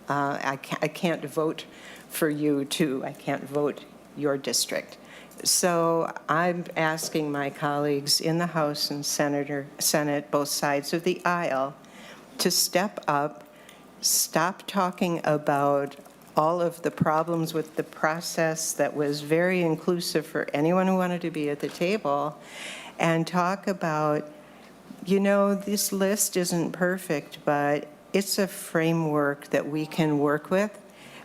I can't vote for you too. I can't vote your district. So I'm asking my colleagues in the House and Senate, both sides of the aisle, to step up, stop talking about all of the problems with the process that was very inclusive for anyone who wanted to be at the table, and talk about, you know, this list isn't perfect, but it's a framework that we can work with,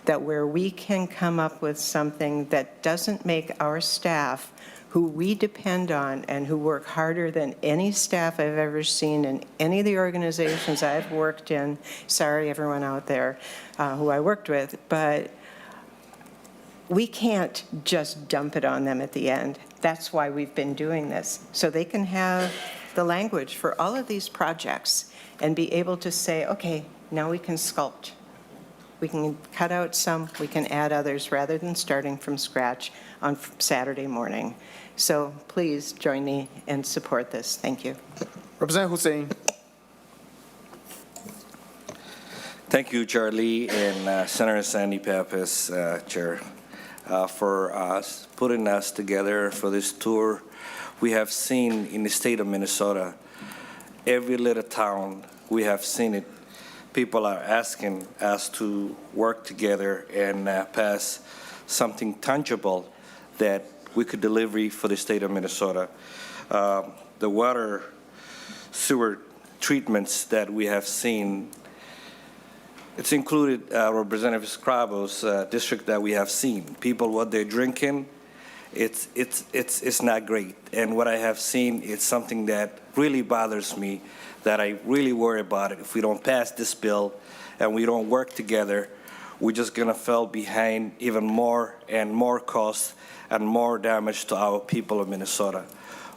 that where we can come up with something that doesn't make our staff, who we depend on and who work harder than any staff I've ever seen in any of the organizations I've worked in. Sorry, everyone out there who I worked with, but we can't just dump it on them at the end. That's why we've been doing this, so they can have the language for all of these projects and be able to say, okay, now we can sculpt. We can cut out some, we can add others, rather than starting from scratch on Saturday morning. So please join me and support this. Thank you. Representative Hussein. Thank you, Charlie, and Senator Sandy Pappas, Chair, for us putting us together for this tour. We have seen in the state of Minnesota, every little town, we have seen it. People are asking us to work together and pass something tangible that we could deliver for the state of Minnesota. The water sewer treatments that we have seen, it's included Representative Scrabo's district that we have seen. People, what they're drinking, it's not great. And what I have seen is something that really bothers me, that I really worry about it. If we don't pass this bill and we don't work together, we're just gonna fall behind even more and more costs and more damage to our people of Minnesota.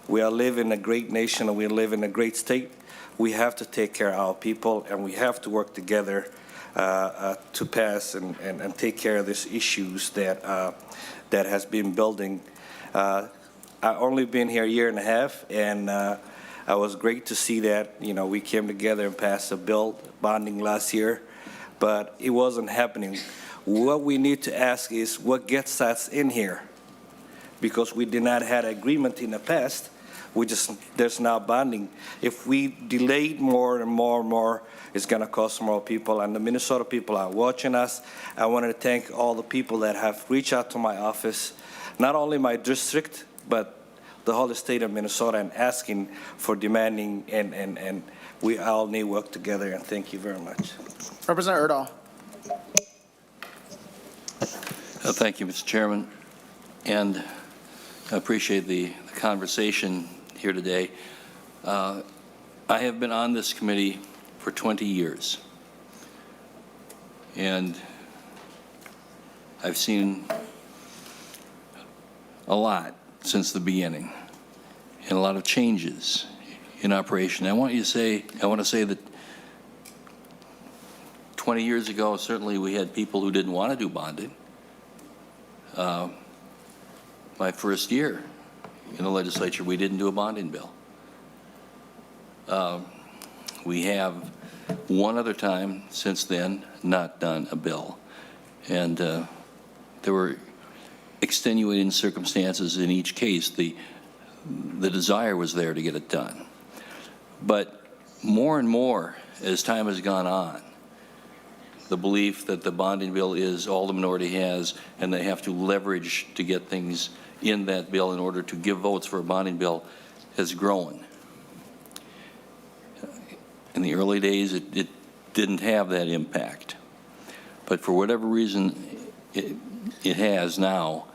We are living in a great nation and we live in a great state. We have to take care of our people and we have to work together to pass and take care of these issues that has been building. I've only been here a year and a half, and it was great to see that, you know, we came together and passed a bill, bonding last year, but it wasn't happening. What we need to ask is what gets us in here, because we did not have agreement in the past. There's now bonding. If we delayed more and more and more, it's going to cost more people, and the Minnesota people are watching us. I want to thank all the people that have reached out to my office, not only my district, but the whole state of Minnesota, and asking for demanding, and we all need to work together, and thank you very much. Representative Erdahl. Thank you, Mr. Chairman. And I appreciate the conversation here today. I have been on this committee for 20 years. And I've seen a lot since the beginning, and a lot of changes in operation. I want to say that 20 years ago, certainly we had people who didn't want to do bonding. My first year in the legislature, we didn't do a bonding bill. We have one other time since then not done a bill. And there were extenuating circumstances in each case. The desire was there to get it done. But more and more, as time has gone on, the belief that the bonding bill is all the minority has, and they have to leverage to get things in that bill in order to give votes for a bonding bill, has grown. In the early days, it didn't have that impact. But for whatever reason, it has now.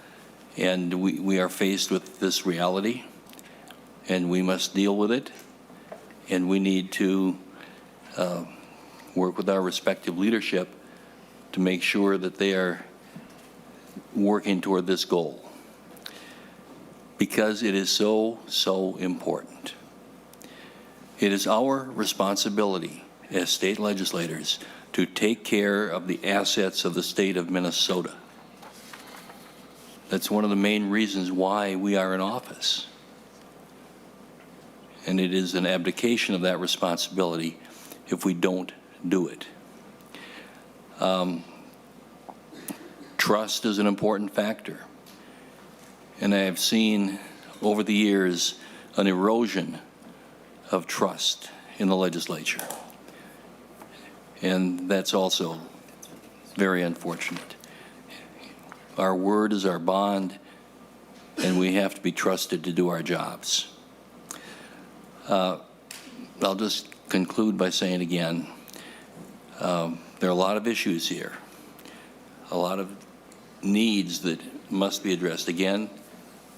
And we are faced with this reality, and we must deal with it. And we need to work with our respective leadership to make sure that they are working toward this goal, because it is so, so important. It is our responsibility as state legislators to take care of the assets of the state of Minnesota. That's one of the main reasons why we are in office. And it is an abdication of that responsibility if we don't do it. Trust is an important factor. And I have seen over the years an erosion of trust in the legislature. And that's also very unfortunate. Our word is our bond, and we have to be trusted to do our jobs. I'll just conclude by saying again, there are a lot of issues here, a lot of needs that must be addressed. Again,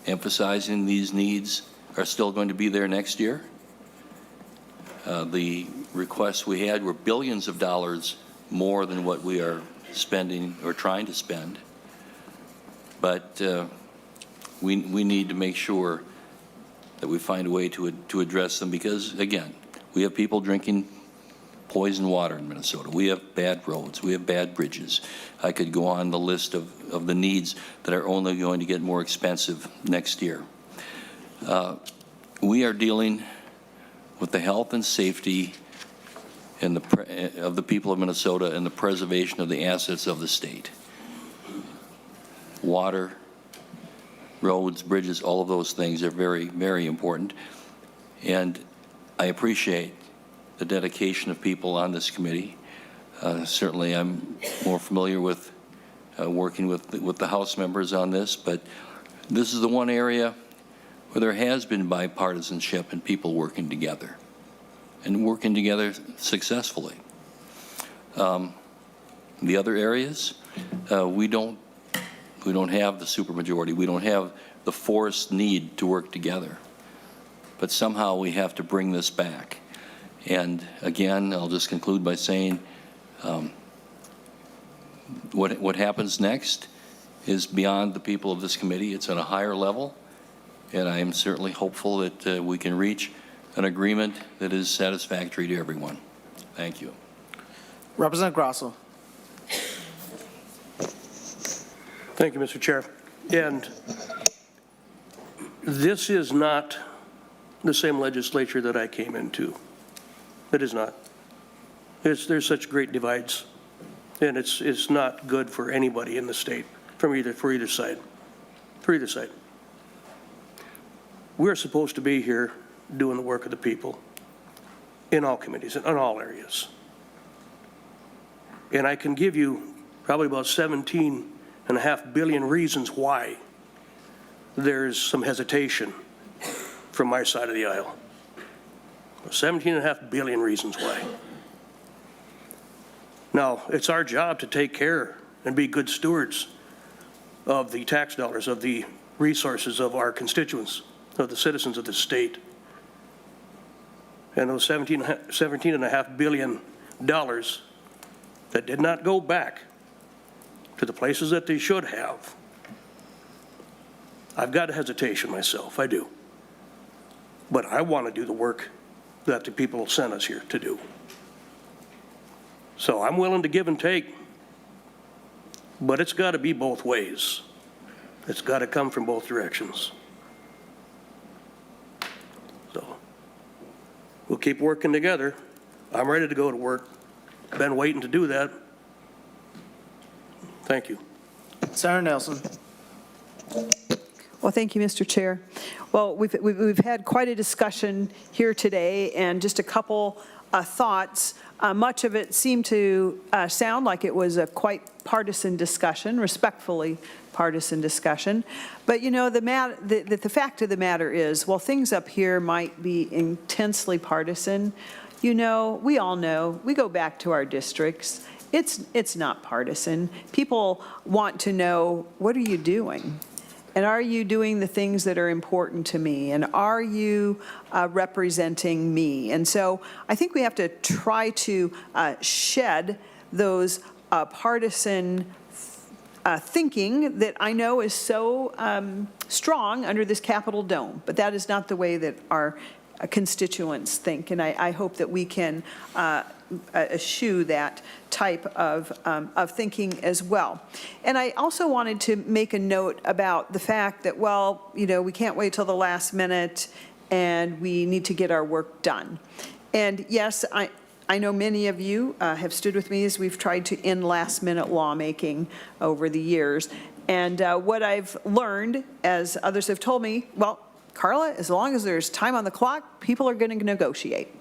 emphasizing these needs are still going to be there next year. The requests we had were billions of dollars more than what we are spending or trying to spend. But we need to make sure that we find a way to address them, because, again, we have people drinking poison water in Minnesota. We have bad roads. We have bad bridges. I could go on the list of the needs that are only going to get more expensive next year. We are dealing with the health and safety of the people of Minnesota and the preservation of the assets of the state. Water, roads, bridges, all of those things are very, very important. And I appreciate the dedication of people on this committee. Certainly, I'm more familiar with working with the House members on this, but this is the one area where there has been bipartisanship and people working together, and working together successfully. The other areas, we don't have the supermajority. We don't have the forced need to work together. But somehow we have to bring this back. And again, I'll just conclude by saying what happens next is beyond the people of this committee. It's on a higher level. And I am certainly hopeful that we can reach an agreement that is satisfactory to everyone. Thank you. Representative Grosso. Thank you, Mr. Chair. And this is not the same legislature that I came into. It is not. There's such great divides, and it's not good for anybody in the state for either side. We're supposed to be here doing the work of the people in all committees, in all areas. And I can give you probably about 17.5 billion reasons why there's some hesitation from my side of the aisle. 17.5 billion reasons why. Now, it's our job to take care and be good stewards of the tax dollars, of the resources of our constituents, of the citizens of this state. And those $17.5 billion that did not go back to the places that they should have, I've got a hesitation myself, I do. But I want to do the work that the people sent us here to do. So I'm willing to give and take, but it's got to be both ways. It's got to come from both directions. So we'll keep working together. I'm ready to go to work. Been waiting to do that. Thank you. Senator Nelson. Well, thank you, Mr. Chair. Well, we've had quite a discussion here today, and just a couple thoughts. Much of it seemed to sound like it was a quite partisan discussion, respectfully partisan discussion. But, you know, the fact of the matter is, while things up here might be intensely partisan, you know, we all know, we go back to our districts, it's not partisan. People want to know, what are you doing? And are you doing the things that are important to me? And are you representing me? And so I think we have to try to shed those partisan thinking that I know is so strong under this Capitol dome. But that is not the way that our constituents think. And I hope that we can eschew that type of thinking as well. And I also wanted to make a note about the fact that, well, you know, we can't wait till the last minute and we need to get our work done. And yes, I know many of you have stood with me as we've tried to end last-minute lawmaking over the years. And what I've learned, as others have told me, well, Carla, as long as there's time on the clock, people are going to negotiate.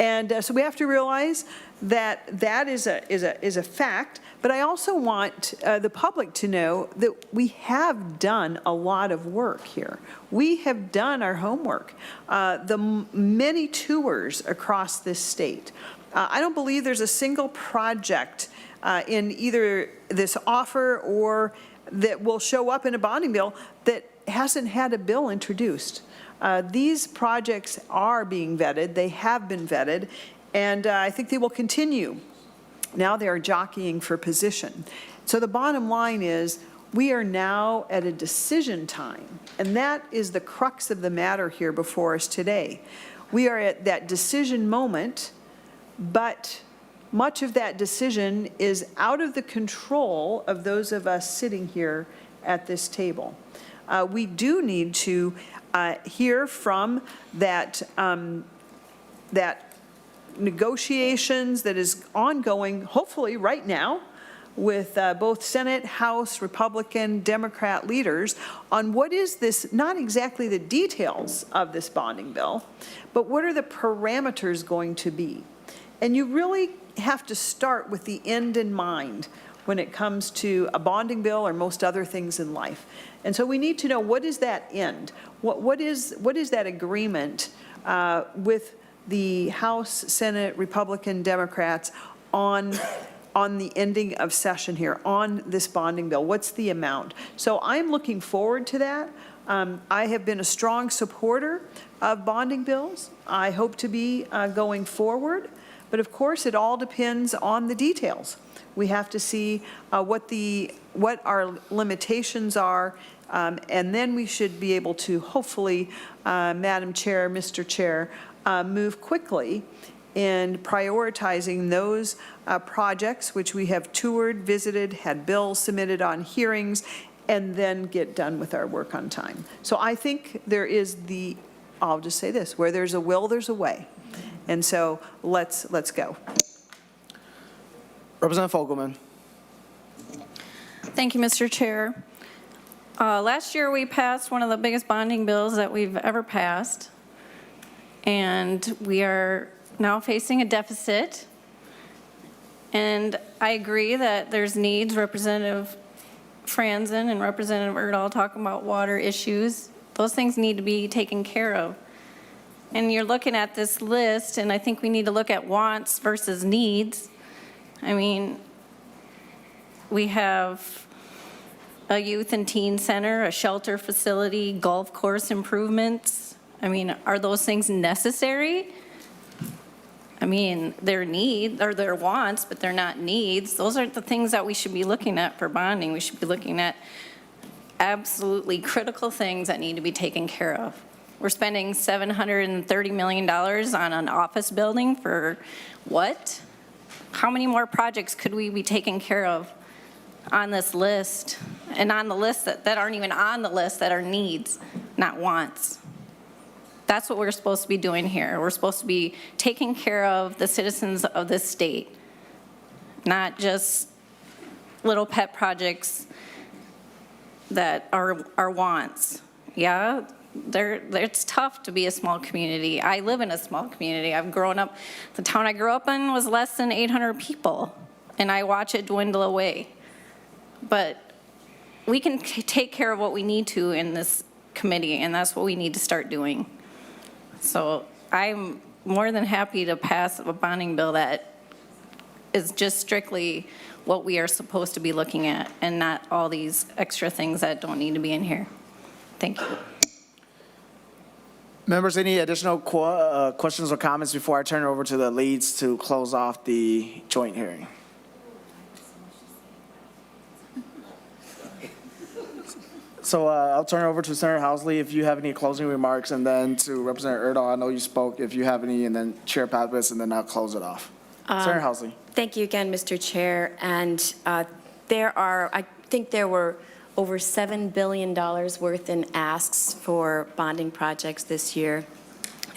And so we have to realize that that is a fact. But I also want the public to know that we have done a lot of work here. We have done our homework. The many tours across this state. I don't believe there's a single project in either this offer or that will show up in a bonding bill that hasn't had a bill introduced. These projects are being vetted, they have been vetted, and I think they will continue. Now they are jockeying for position. So the bottom line is, we are now at a decision time, and that is the crux of the matter here before us today. We are at that decision moment, but much of that decision is out of the control of those of us sitting here at this table. We do need to hear from that negotiations that is ongoing, hopefully right now, with both Senate, House, Republican, Democrat leaders on what is this, not exactly the details of this bonding bill, but what are the parameters going to be? And you really have to start with the end in mind when it comes to a bonding bill or most other things in life. And so we need to know, what is that end? What is that agreement with the House, Senate, Republican, Democrats on the ending of session here, on this bonding bill? What's the amount? So I'm looking forward to that. I have been a strong supporter of bonding bills. I hope to be going forward. But of course, it all depends on the details. We have to see what our limitations are, and then we should be able to hopefully, Madam Chair, Mr. Chair, move quickly in prioritizing those projects which we have toured, visited, had bills submitted on hearings, and then get done with our work on time. So I think there is I'll just say this, where there's a will, there's a way. And so let's go. Representative Fogelman. Thank you, Mr. Chair. Last year, we passed one of the biggest bonding bills that we've ever passed, and we are now facing a deficit. And I agree that there's needs. Representative Franzen and Representative Erdahl talking about water issues. Those things need to be taken care of. And you're looking at this list, and I think we need to look at wants versus needs. I mean, we have a youth and teen center, a shelter facility, golf course improvements. I mean, are those things necessary? I mean, they're needs, or they're wants, but they're not needs. Those aren't the things that we should be looking at for bonding. We should be looking at absolutely critical things that need to be taken care of. We're spending $730 million on an office building for what? How many more projects could we be taking care of on this list? And on the list that aren't even on the list, that are needs, not wants. That's what we're supposed to be doing here. We're supposed to be taking care of the citizens of this state, not just little pet projects that are wants. Yeah, it's tough to be a small community. I live in a small community. I've grown up, the town I grew up in was less than 800 people, and I watch it dwindle away. But we can take care of what we need to in this committee, and that's what we need to start doing. So I'm more than happy to pass a bonding bill that is just strictly what we are supposed to be looking at, and not all these extra things that don't need to be in here. Thank you. Members, any additional questions or comments before I turn it over to the leads to close off the joint hearing? So I'll turn it over to Senator Housley if you have any closing remarks, and then to Representative Erdahl, I know you spoke, if you have any, and then Chair Pappas, and then I'll close it off. Senator Housley. Thank you again, Mr. Chair. And I think there were over $7 billion worth in asks for bonding projects this year.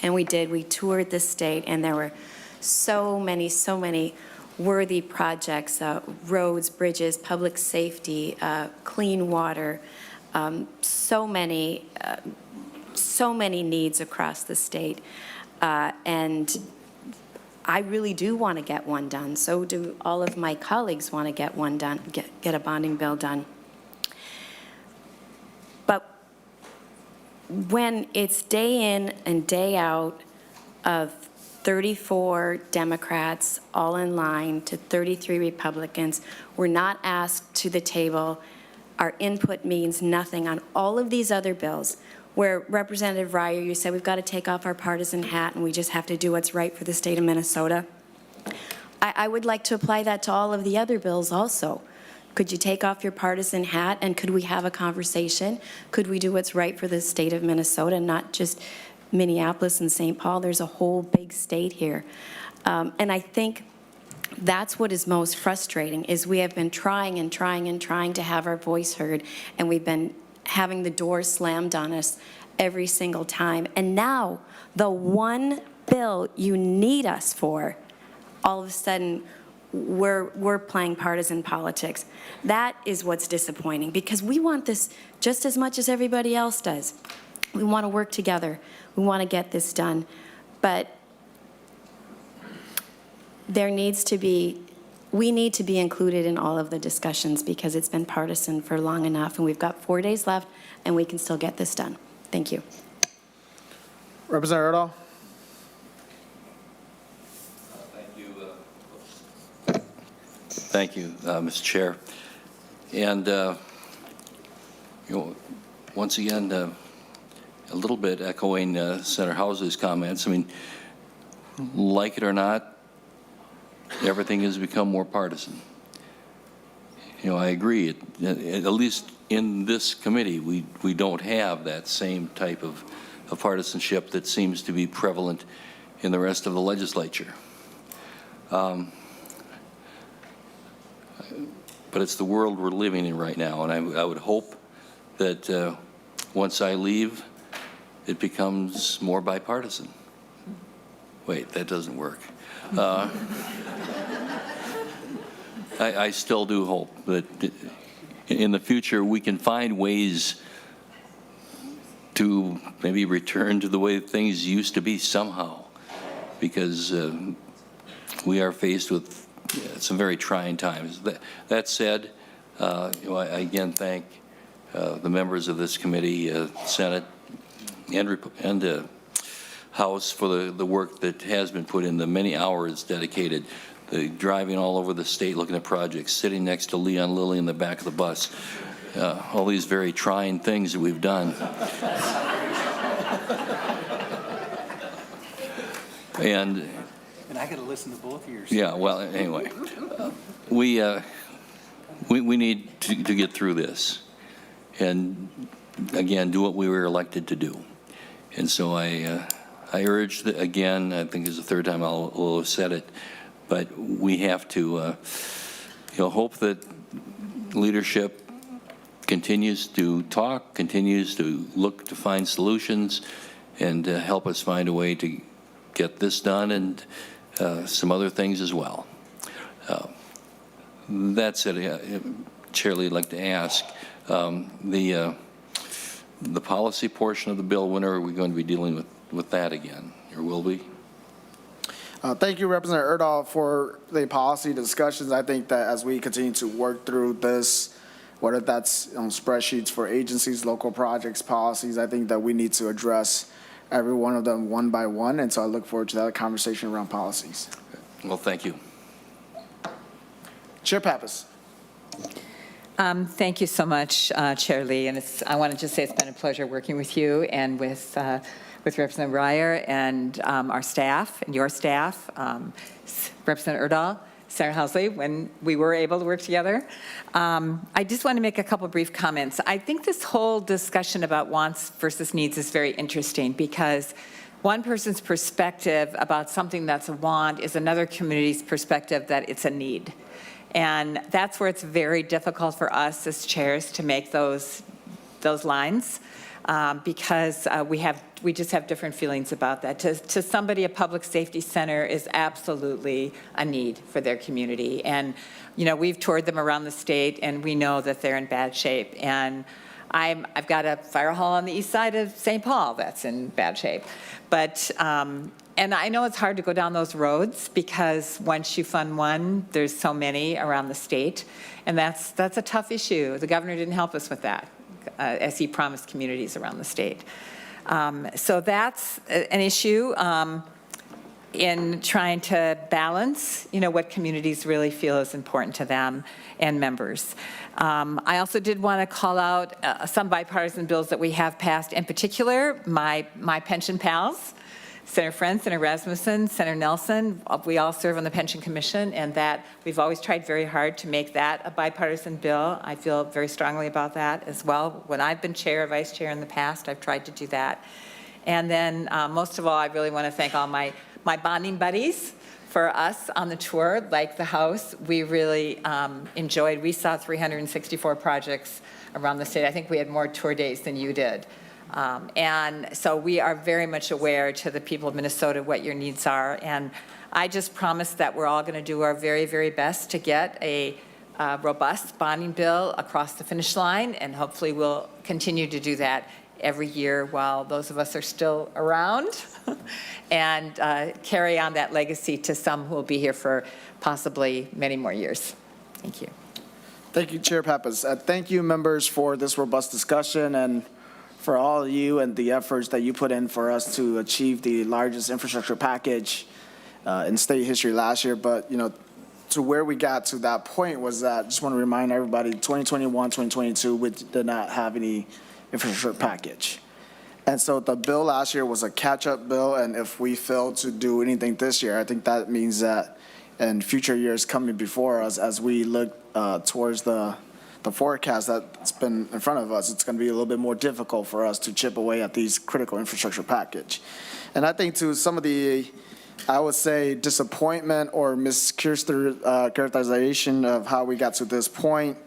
And we toured the state, and there were so many worthy projects, roads, bridges, public safety, clean water, so many needs across the state. And I really do want to get one done. So do all of my colleagues want to get one done, get a bonding bill done. But when it's day in and day out of 34 Democrats all in line to 33 Republicans, we're not asked to the table. Our input means nothing on all of these other bills, where Representative Ryer, you said we've got to take off our partisan hat and we just have to do what's right for the state of Minnesota. I would like to apply that to all of the other bills also. Could you take off your partisan hat, and could we have a conversation? Could we do what's right for the state of Minnesota, not just Minneapolis and St. Paul? There's a whole big state here. And I think that's what is most frustrating, is we have been trying to have our voice heard, and we've been having the door slammed on us every single time. And now, the one bill you need us for, all of a sudden, we're playing partisan politics. That is what's disappointing, because we want this just as much as everybody else does. We want to work together. We want to get this done. But we need to be included in all of the discussions, because it's been partisan for long enough, and we've got 4 days left, and we can still get this done. Thank you. Representative Erdahl. Thank you, Mr. Chair. And, once again, a little bit echoing Senator Housley's comments. I mean, like it or not, everything has become more partisan. I agree. At least in this committee, we don't have that same type of partisanship that seems to be prevalent in the rest of the legislature. But it's the world we're living in right now, and I would hope that once I leave, it becomes more bipartisan. Wait, that doesn't work. I still do hope that in the future we can find ways to maybe return to the way things used to be somehow, because we are faced with some very trying times. That said, I again thank the members of this committee, Senate, and House for the work that has been put in, the many hours dedicated, the driving all over the state looking at projects, sitting next to Leon Lilly in the back of the bus, all these very trying things that we've done. And I got to listen to both of yours. yeah, well, anyway, we need to get through this and, again, do what we were elected to do. And so I urge, again, I think it's the third time I'll have said it, but we have to, hope that leadership continues to talk, continues to look to find solutions, and help us find a way to get this done and some other things as well. That said, Chair Lee, I'd like to ask, the policy portion of the bill, when are we going to be dealing with that again, or will we? Thank you, Representative Erdahl, for the policy discussions. I think that as we continue to work through this, whether that's on spreadsheets for agencies, local projects, policies, I think that we need to address every one of them one by one, and so I look forward to that conversation around policies. Well, thank you. Chair Pappas. Thank you so much, Chair Lee, and I want to just say it's been a pleasure working with you and with Representative Ryer and our staff and your staff, Representative Erdahl, Senator Housley, when we were able to work together. I just want to make a couple brief comments. I think this whole discussion about wants versus needs is very interesting because one person's perspective about something that's a want is another community's perspective that it's a need. And that's where it's very difficult for us as chairs to make those lines because we just have different feelings about that. To somebody, a public safety center is absolutely a need for their community. And, we've toured them around the state, and we know that they're in bad shape. And I've got a fire hall on the east side of St. Paul that's in bad shape. But, and I know it's hard to go down those roads because once you fund one, there's so many around the state. And that's a tough issue. The governor didn't help us with that, as he promised communities around the state. So that's an issue in trying to balance, what communities really feel is important to them and members. I also did want to call out some bipartisan bills that we have passed, in particular, my pension pals, Senator Friend, Senator Rasmussen, Senator Nelson. We all serve on the Pension Commission, and that we've always tried very hard to make that a bipartisan bill. I feel very strongly about that as well. When I've been chair or vice chair in the past, I've tried to do that. And then most of all, I really want to thank all my bonding buddies for us on the tour, like the House. We really enjoyed, we saw 364 projects around the state. I think we had more tour days than you did. And so we are very much aware to the people of Minnesota what your needs are. And I just promise that we're all going to do our very, very best to get a robust bonding bill across the finish line. And hopefully we'll continue to do that every year while those of us are still around and carry on that legacy to some who will be here for possibly many more years. Thank you. Thank you, Chair Pappas. Thank you, members, for this robust discussion and for all of you and the efforts that you put in for us to achieve the largest infrastructure package in state history last year. But, to where we got to that point was that, just want to remind everybody, 2021, 2022, we did not have any infrastructure package. And so the bill last year was a catch-up bill, and if we fail to do anything this year, I think that means that in future years coming before us, as we look towards the forecast that's been in front of us, it's going to be a little bit more difficult for us to chip away at these critical infrastructure package. And I think to some of the, I would say, disappointment or mischaracterization of how we got to this point,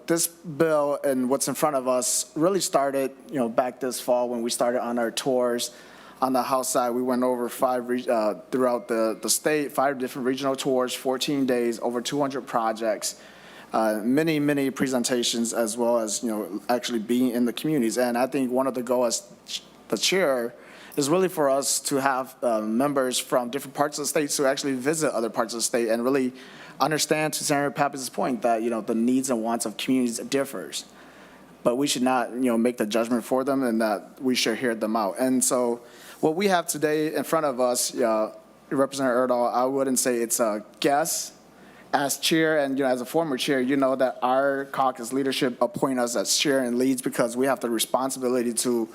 this bill and what's in front of us really started, back this fall when we started on our tours. On the House side, we went over throughout the state, 5 different regional tours, 14 days, over 200 projects. Many presentations, as well as, actually being in the communities. And I think one of the goals as the chair is really for us to have members from different parts of the state to actually visit other parts of the state and really understand, to Senator Pappas' point, that, the needs and wants of communities differs. But we should not, make the judgment for them, and that we should hear them out. And so what we have today in front of us, Representative Erdahl, I wouldn't say it's a guess. as chair and, as a former chair, you know that our caucus leadership appoint us as chair and leads because we have the responsibility to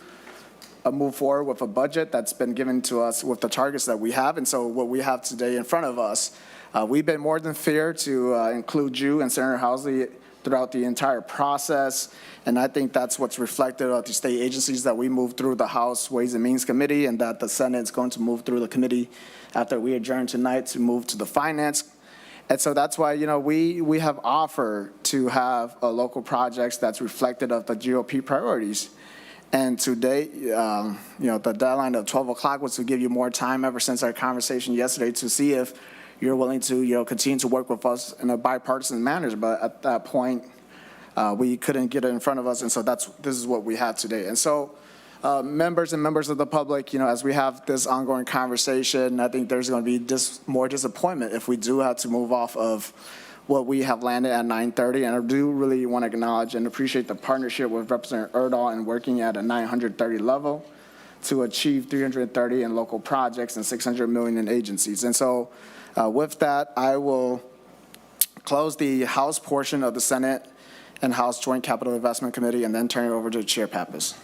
move forward with a budget that's been given to us with the targets that we have. And so what we have today in front of us, we've been more than fair to include you and Senator Housley throughout the entire process. And I think that's what's reflected of the state agencies that we moved through the House Ways and Means Committee, and that the Senate's going to move through the committee after we adjourn tonight to move to the Finance. And so that's why, we have offered to have local projects that's reflected of the GOP priorities. And today, the deadline of 12 o'clock was to give you more time ever since our conversation yesterday to see if you're willing to, continue to work with us in a bipartisan manner. But at that point, we couldn't get it in front of us. And so this is what we have today. And so members of the public, as we have this ongoing conversation, I think there's going to be more disappointment if we do have to move off of what we have landed at 930. And I do really want to acknowledge and appreciate the partnership with Representative Erdahl in working at a 930 level to achieve 330 in local projects and 600 million in agencies. And so with that, I will close the House portion of the Senate and House Joint Capital Investment Committee and then turn it over to Chair Pappas.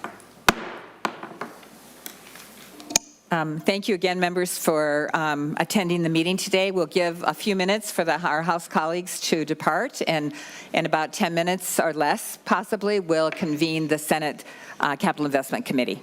Thank you again, members, for attending the meeting today. We'll give a few minutes for our House colleagues to depart, and in about 10 minutes or less, possibly, we'll convene the Senate Capital Investment Committee.